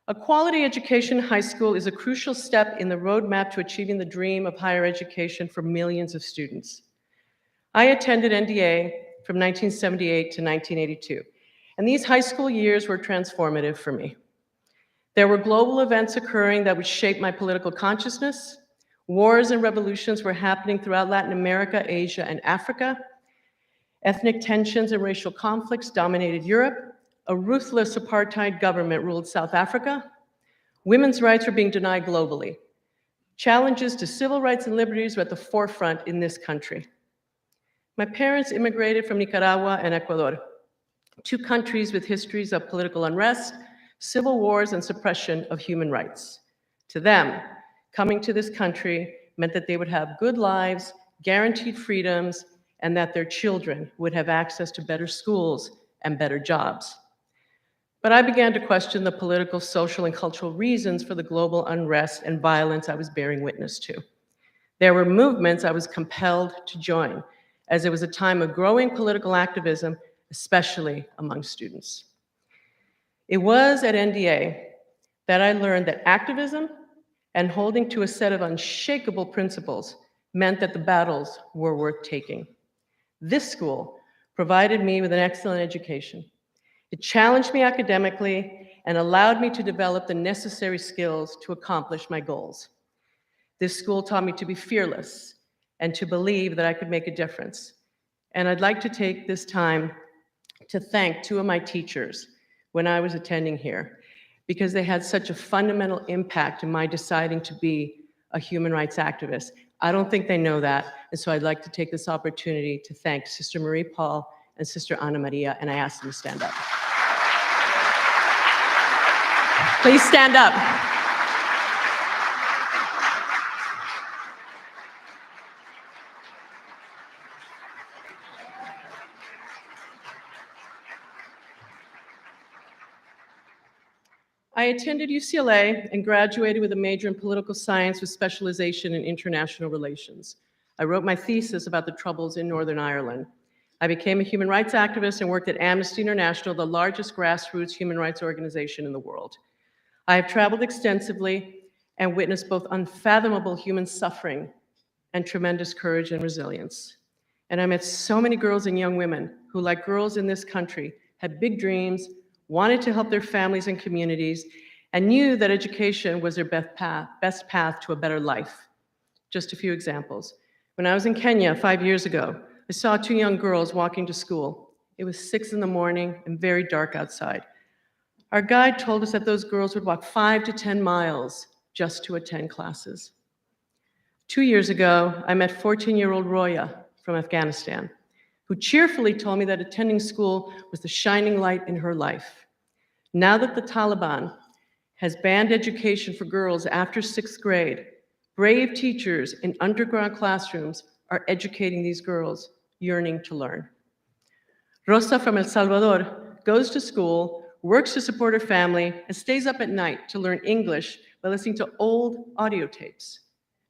A quality education in high school is a crucial step in the roadmap to achieving the dream of higher education for millions of students. I attended NDA from 1978 to 1982, and these high school years were transformative for me. There were global events occurring that would shape my political consciousness. Wars and revolutions were happening throughout Latin America, Asia, and Africa. Ethnic tensions and racial conflicts dominated Europe. A ruthless apartheid government ruled South Africa. Women's rights were being denied globally. Challenges to civil rights and liberties were at the forefront in this country. My parents immigrated from Nicaragua and Ecuador, two countries with histories of political unrest, civil wars, and suppression of human rights. To them, coming to this country meant that they would have good lives, guaranteed freedoms, and that their children would have access to better schools and better jobs. But I began to question the political, social, and cultural reasons for the global unrest and violence I was bearing witness to. There were movements I was compelled to join, as it was a time of growing political activism, especially among students. It was at NDA that I learned that activism and holding to a set of unshakable principles meant that the battles were worth taking. This school provided me with an excellent education. It challenged me academically and allowed me to develop the necessary skills to accomplish my goals. This school taught me to be fearless and to believe that I could make a difference. And I'd like to take this time to thank two of my teachers when I was attending here, because they had such a fundamental impact in my deciding to be a human rights activist. I don't think they know that, and so I'd like to take this opportunity to thank Sister Marie Paul and Sister Ana Maria, and I ask them to stand up. Please stand up. I attended UCLA and graduated with a major in political science with specialization in international relations. I wrote my thesis about the troubles in Northern Ireland. I became a human rights activist and worked at Amnesty International, the largest grassroots human rights organization in the world. I have traveled extensively and witnessed both unfathomable human suffering and tremendous courage and resilience. And I met so many girls and young women who, like girls in this country, had big dreams, wanted to help their families and communities, and knew that education was their best path to a better life. Just a few examples. When I was in Kenya 5 years ago, I saw two young girls walking to school. It was 6 in the morning and very dark outside. Our guide told us that those girls would walk 5 to 10 miles just to attend classes. 2 years ago, I met 14-year-old Roya from Afghanistan, who cheerfully told me that attending school was the shining light in her life. Now that the Taliban has banned education for girls after 6th grade, brave teachers in underground classrooms are educating these girls yearning to learn. Rosa from El Salvador goes to school, works to support her family, and stays up at night to learn English by listening to old audio tapes.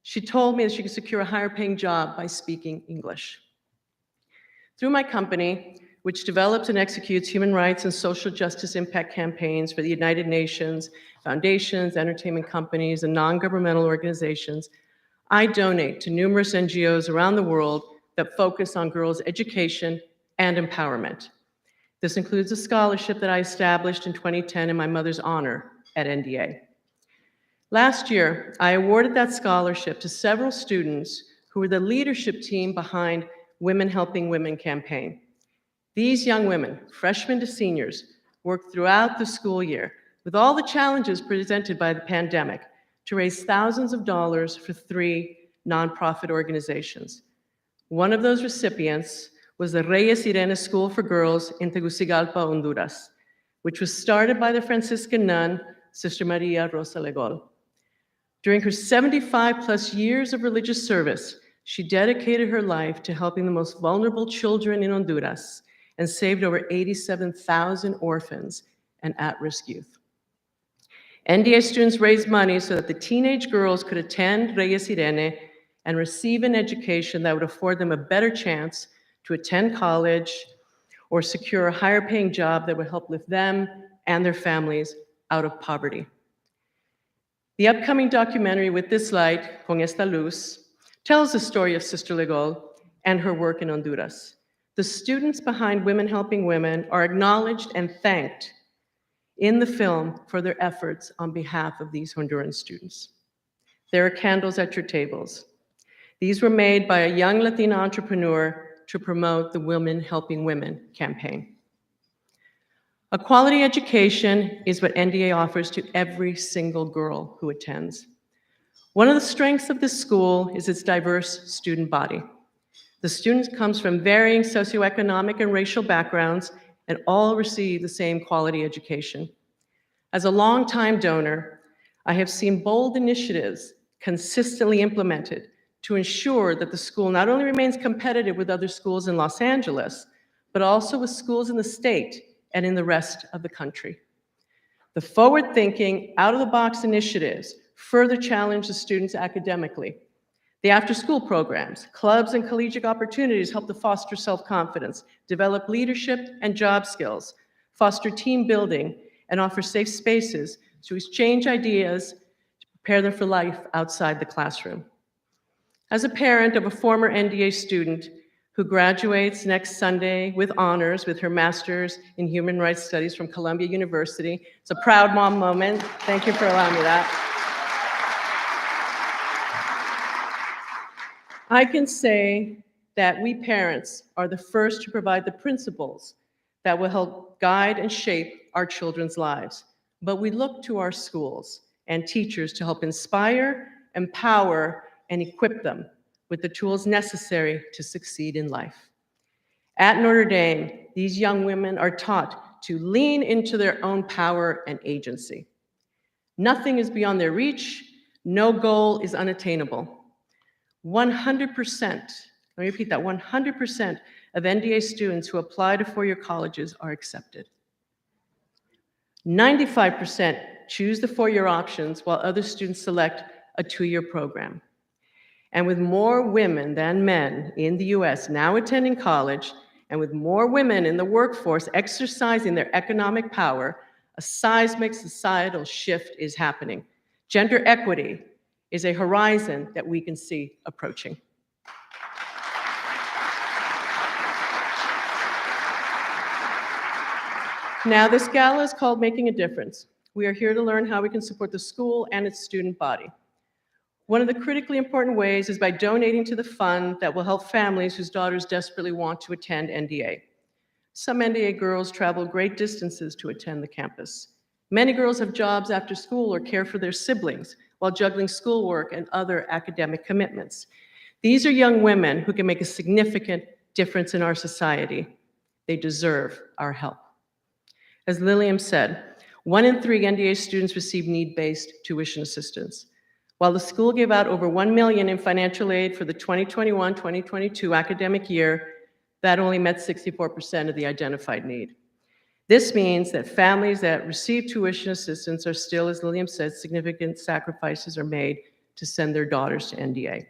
She told me that she could secure a higher paying job by speaking English. Through my company, which develops and executes human rights and social justice impact campaigns for the United Nations, foundations, entertainment companies, and non-governmental organizations, I donate to numerous NGOs around the world that focus on girls' education and empowerment. This includes a scholarship that I established in 2010 in my mother's honor at NDA. Last year, I awarded that scholarship to several students who were the leadership team behind Women Helping Women campaign. These young women, freshmen to seniors, worked throughout the school year with all the challenges presented by the pandemic to raise thousands of dollars for 3 nonprofit organizations. One of those recipients was the Reyes Irene School for Girls in Tegucigalpa, Honduras, which was started by the Franciscan nun, Sister Maria Rosa Legol. During her 75+ years of religious service, she dedicated her life to helping the most vulnerable children in Honduras and saved over 87,000 orphans and at-risk youth. NDA students raised money so that the teenage girls could attend Reyes Irene and receive an education that would afford them a better chance to attend college or secure a higher paying job that would help lift them and their families out of poverty. The upcoming documentary With This Light, Con Esta Luz, tells the story of Sister Legol and her work in Honduras. The students behind Women Helping Women are acknowledged and thanked in the film for their efforts on behalf of these Honduran students. There are candles at your tables. These were made by a young Latina entrepreneur to promote the Women Helping Women campaign. A quality education is what NDA offers to every single girl who attends. One of the strengths of this school is its diverse student body. The students comes from varying socioeconomic and racial backgrounds and all receive the same quality education. As a longtime donor, I have seen bold initiatives consistently implemented to ensure that the school not only remains competitive with other schools in Los Angeles, but also with schools in the state and in the rest of the country. The forward-thinking, out-of-the-box initiatives further challenge the students academically. The after-school programs, clubs, and collegiate opportunities help to foster self-confidence, develop leadership and job skills, foster team building, and offer safe spaces to exchange ideas to prepare them for life outside the classroom. As a parent of a former NDA student who graduates next Sunday with honors with her master's in human rights studies from Columbia University, it's a proud mom moment. Thank you for allowing me that. I can say that we parents are the first to provide the principles that will help guide and shape our children's lives. But we look to our schools and teachers to help inspire, empower, and equip them with the tools necessary to succeed in life. At Notre Dame, these young women are taught to lean into their own power and agency. Nothing is beyond their reach. No goal is unattainable. 100%, let me repeat that, 100% of NDA students who apply to four-year colleges are accepted. 95% choose the four-year options while other students select a two-year program. And with more women than men in the US now attending college, and with more women in the workforce exercising their economic power, a seismic societal shift is happening. Gender equity is a horizon that we can see approaching. Now, this gala is called Making a Difference. We are here to learn how we can support the school and its student body. One of the critically important ways is by donating to the fund that will help families whose daughters desperately want to attend NDA. Some NDA girls travel great distances to attend the campus. Many girls have jobs after school or care for their siblings while juggling schoolwork and other academic commitments. These are young women who can make a significant difference in our society. They deserve our help. As Lillian said, 1 in 3 NDA students receive need-based tuition assistance. While the school gave out over $1 million in financial aid for the 2021-2022 academic year, that only met 64% of the identified need. This means that families that receive tuition assistance are still, as Lillian said, significant sacrifices are made to send their daughters to NDA.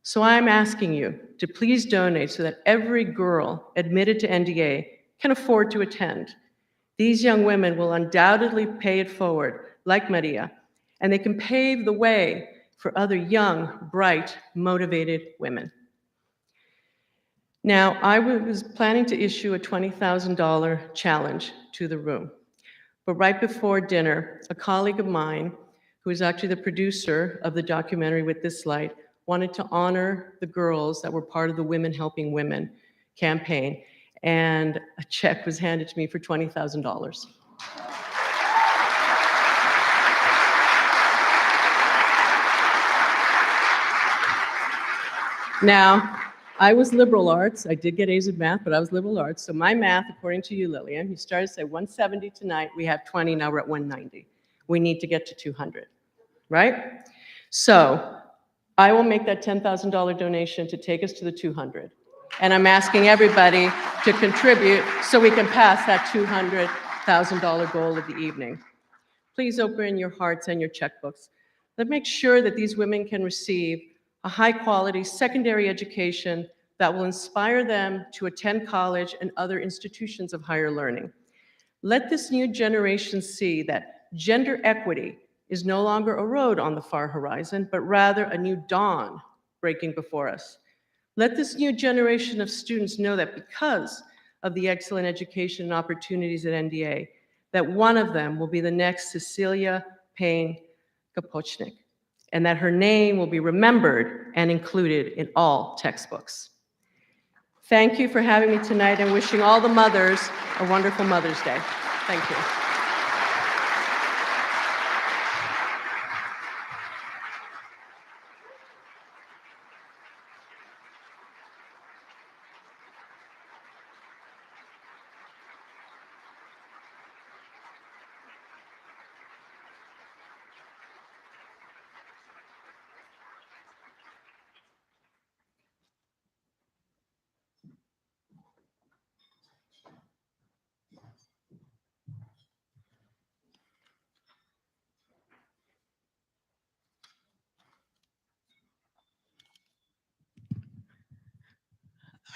So I'm asking you to please donate so that every girl admitted to NDA can afford to attend. These young women will undoubtedly pay it forward, like Maria, and they can pave the way for other young, bright, motivated women. Now, I was planning to issue a $20,000 challenge to the room, but right before dinner, a colleague of mine, who is actually the producer of the documentary With This Light, wanted to honor the girls that were part of the Women Helping Women campaign, and a check was handed to me for $20,000. Now, I was liberal arts. I did get A's in math, but I was liberal arts. So my math, according to you, Lillian, you started to say 170 tonight. We have 20, now we're at 190. We need to get to 200, right? So I will make that $10,000 donation to take us to the 200. And I'm asking everybody to contribute so we can pass that 200 $1,000 goal of the evening. Please open your hearts and your checkbooks. Let's make sure that these women can receive a high-quality secondary education that will inspire them to attend college and other institutions of higher learning. Let this new generation see that gender equity is no longer a road on the far horizon, but rather a new dawn breaking before us. Let this new generation of students know that because of the excellent education and opportunities at NDA, that one of them will be the next Cecilia Payne Gaposhkin, and that her name will be remembered and included in all textbooks. Thank you for having me tonight and wishing all the mothers a wonderful Mother's Day. Thank you.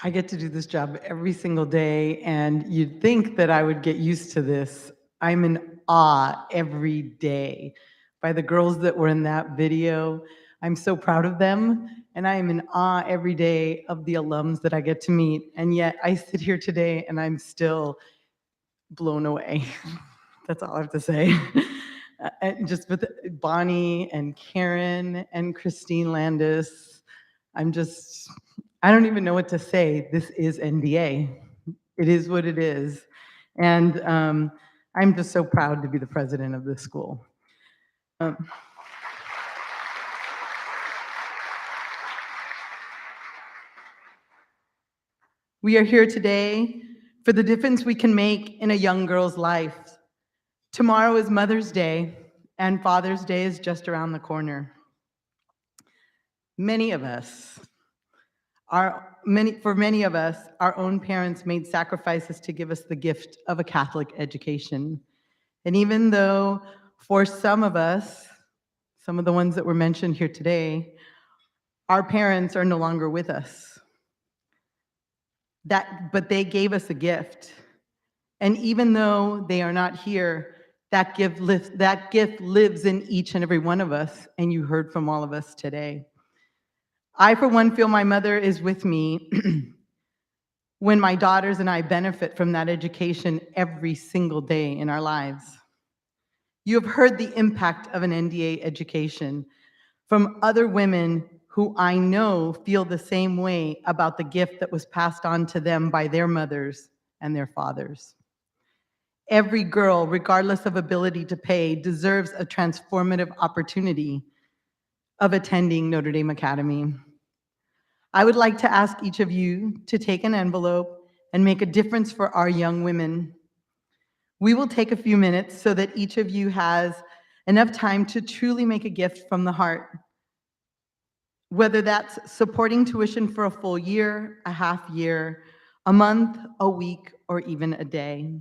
I get to do this job every single day, and you'd think that I would get used to this. I'm in awe every day by the girls that were in that video. I'm so proud of them, and I am in awe every day of the alums that I get to meet. And yet I sit here today and I'm still blown away. That's all I have to say. And just with Bonnie and Karen and Christine Landis, I don't even know what to say. This is NDA. It is what it is. And I'm just so proud to be the president of this school. We are here today for the difference we can make in a young girl's life. Tomorrow is Mother's Day, and Father's Day is just around the corner. For many of us, our own parents made sacrifices to give us the gift of a Catholic education. And even though for some of us, some of the ones that were mentioned here today, our parents are no longer with us, but they gave us a gift. And even though they are not here, that gift lives in each and every one of us, and you heard from all of us today. I, for one, feel my mother is with me when my daughters and I benefit from that education every single day in our lives. You have heard the impact of an NDA education from other women who I know feel the same way about the gift that was passed on to them by their mothers and their fathers. Every girl, regardless of ability to pay, deserves a transformative opportunity of attending Notre Dame Academy. I would like to ask each of you to take an envelope and make a difference for our young women. We will take a few minutes so that each of you has enough time to truly make a gift from the heart, whether that's supporting tuition for a full year, a half year, a month, a week, or even a day.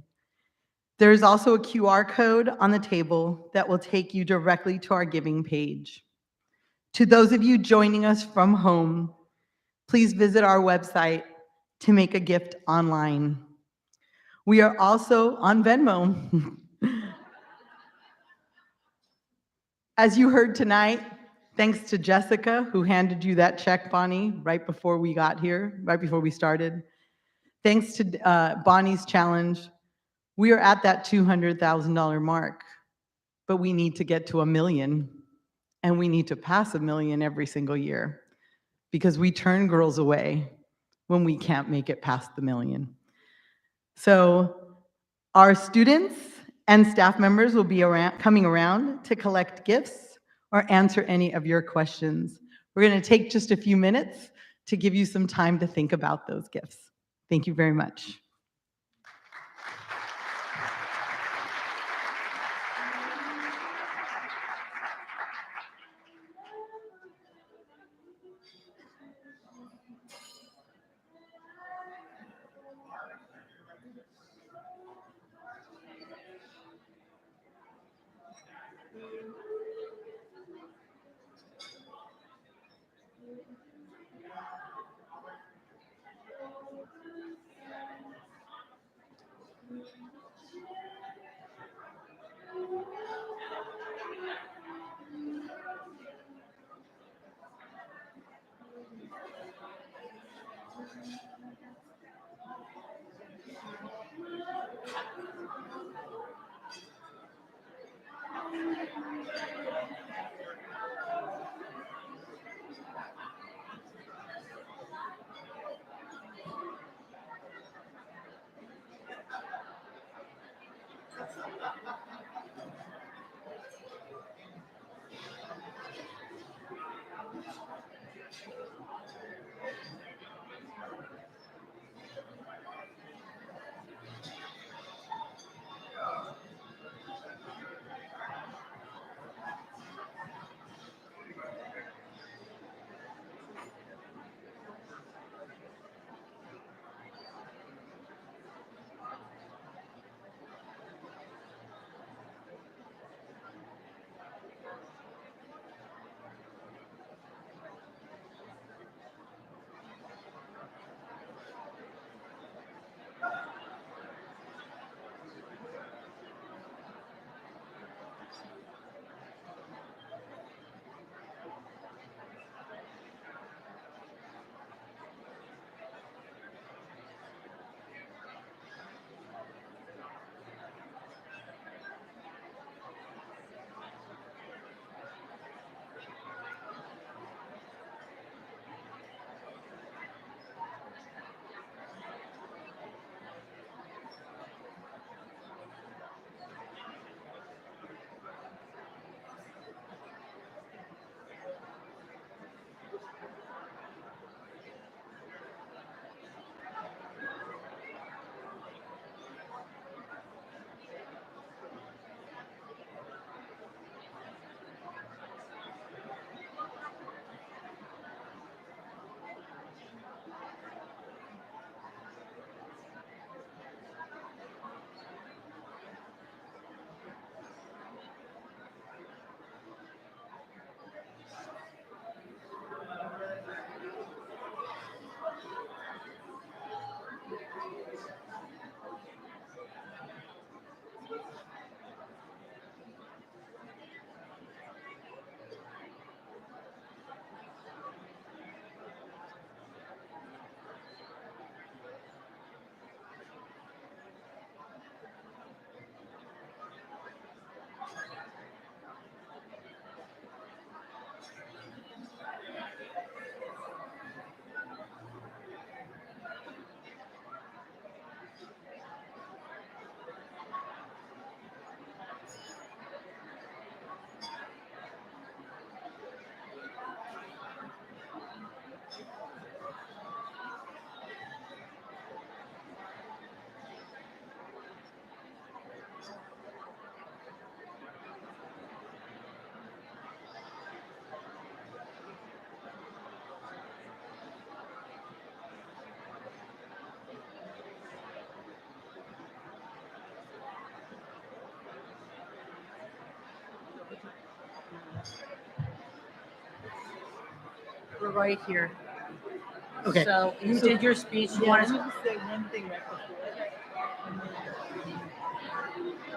There is also a QR code on the table that will take you directly to our giving page. To those of you joining us from home, please visit our website to make a gift online. We are also on Venmo. As you heard tonight, thanks to Jessica, who handed you that check, Bonnie, right before we got here, right before we started. Thanks to Bonnie's challenge, we are at that $200,000 mark, but we need to get to $1 million, and we need to pass $1 million every single year, because we turn girls away when we can't make it past the $1 million. So our students and staff members will be coming around to collect gifts or answer any of your questions. We're going to take just a few minutes to give you some time to think about those gifts. Thank you very much. We're right here. Okay. So you did your speech. You wanted to just say one thing right before.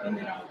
And then I'll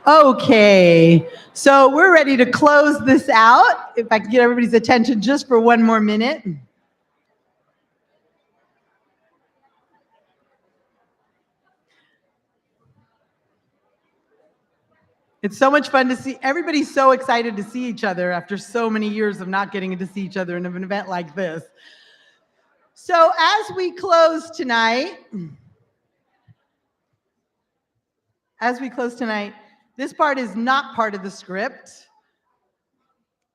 Okay, so we're ready to close this out. If I can get everybody's attention just for one more minute. It's so much fun to see. Everybody's so excited to see each other after so many years of not getting to see each other in an event like this. So as we close tonight, this part is not part of the script.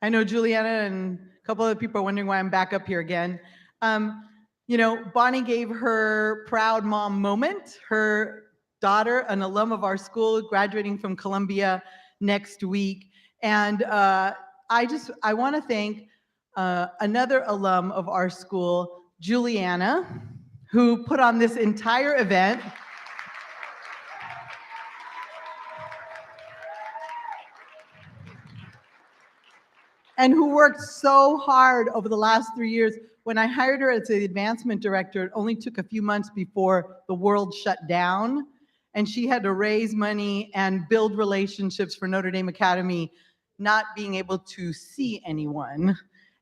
I know Juliana and a couple other people are wondering why I'm back up here again. Bonnie gave her proud mom moment. Her daughter, an alum of our school, graduating from Columbia next week. And I want to thank another alum of our school, Juliana, who put on this entire event. And who worked so hard over the last 3 years. When I hired her as the advancement director, it only took a few months before the world shut down. And she had to raise money and build relationships for Notre Dame Academy, not being able to see anyone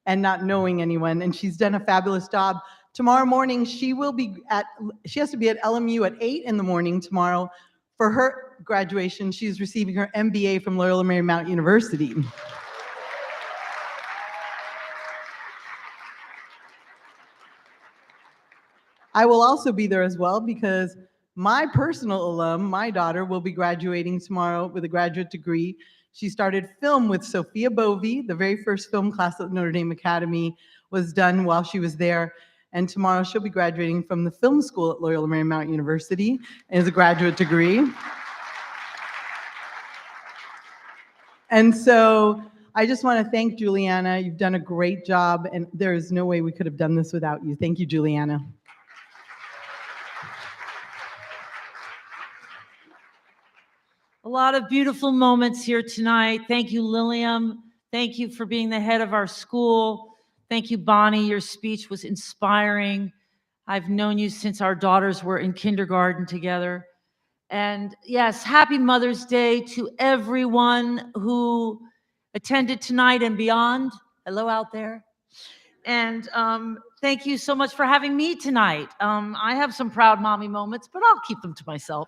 and not knowing anyone. And she's done a fabulous job. Tomorrow morning, she has to be at LMU at 8 in the morning tomorrow for her graduation. She's receiving her MBA from Loyola Marymount University. I will also be there as well because my personal alum, my daughter, will be graduating tomorrow with a graduate degree. She started film with Sophia Bovey. The very first film class at Notre Dame Academy was done while she was there. And tomorrow she'll be graduating from the film school at Loyola Marymount University as a graduate degree. And so I just want to thank Juliana. You've done a great job, and there is no way we could have done this without you. Thank you, Juliana. A lot of beautiful moments here tonight. Thank you, Lilium. Thank you for being the head of our school. Thank you, Bonnie. Your speech was inspiring. I've known you since our daughters were in kindergarten together. And yes, happy Mother's Day to everyone who attended tonight and beyond. Hello out there. And thank you so much for having me tonight. I have some proud mommy moments, but I'll keep them to myself.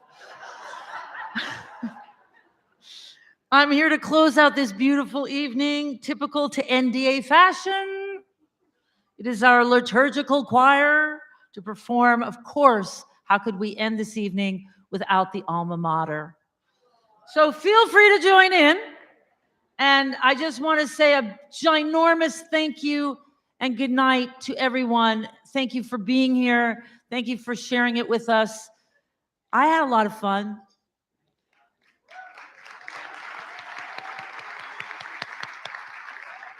I'm here to close out this beautiful evening, typical to NDA fashion. It is our liturgical choir to perform. Of course, how could we end this evening without the alma mater? So feel free to join in. And I just want to say a ginormous thank you and good night to everyone. Thank you for being here. Thank you for sharing it with us. I had a lot of fun.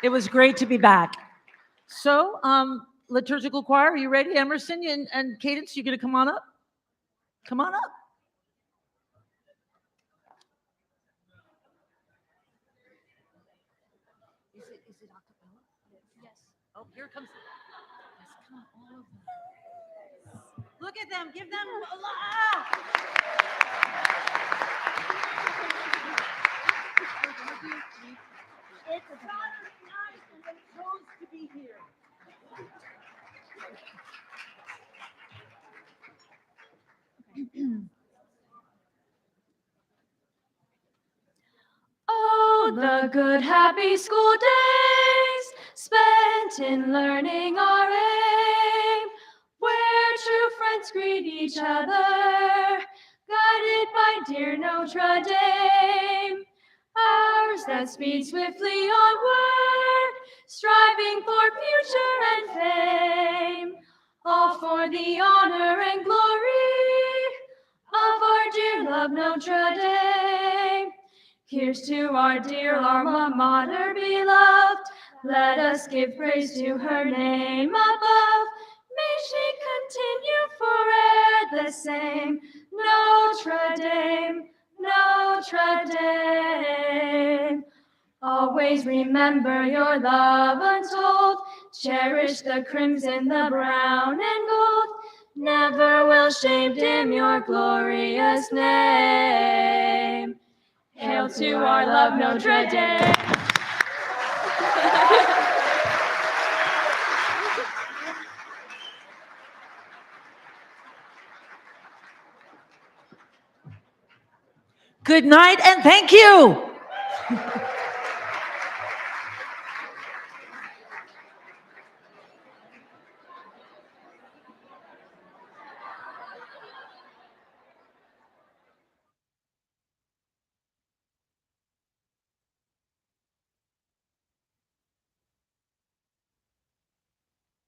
It was great to be back. So, liturgical choir, are you ready? Emerson and Cadence, you gonna come on up? Come on up. Is it acapella? Yes. Oh, here comes. Yes, come on, all of them. Look at them, give them a It's the good, happy school days spent in learning our aim, where true friends greet each other, guided by dear Notre Dame. Ours that speed swiftly onward, striving for future and fame, all for the honor and glory of our dear love Notre Dame. Here's to our dear alma mater beloved, let us give praise to her name above. May she continue forever the same, Notre Dame, Notre Dame. Always remember your love untold, cherish the crimson, the brown and gold. Never will shame dim your glorious name. Hail to our love Notre Dame. Good night and thank you.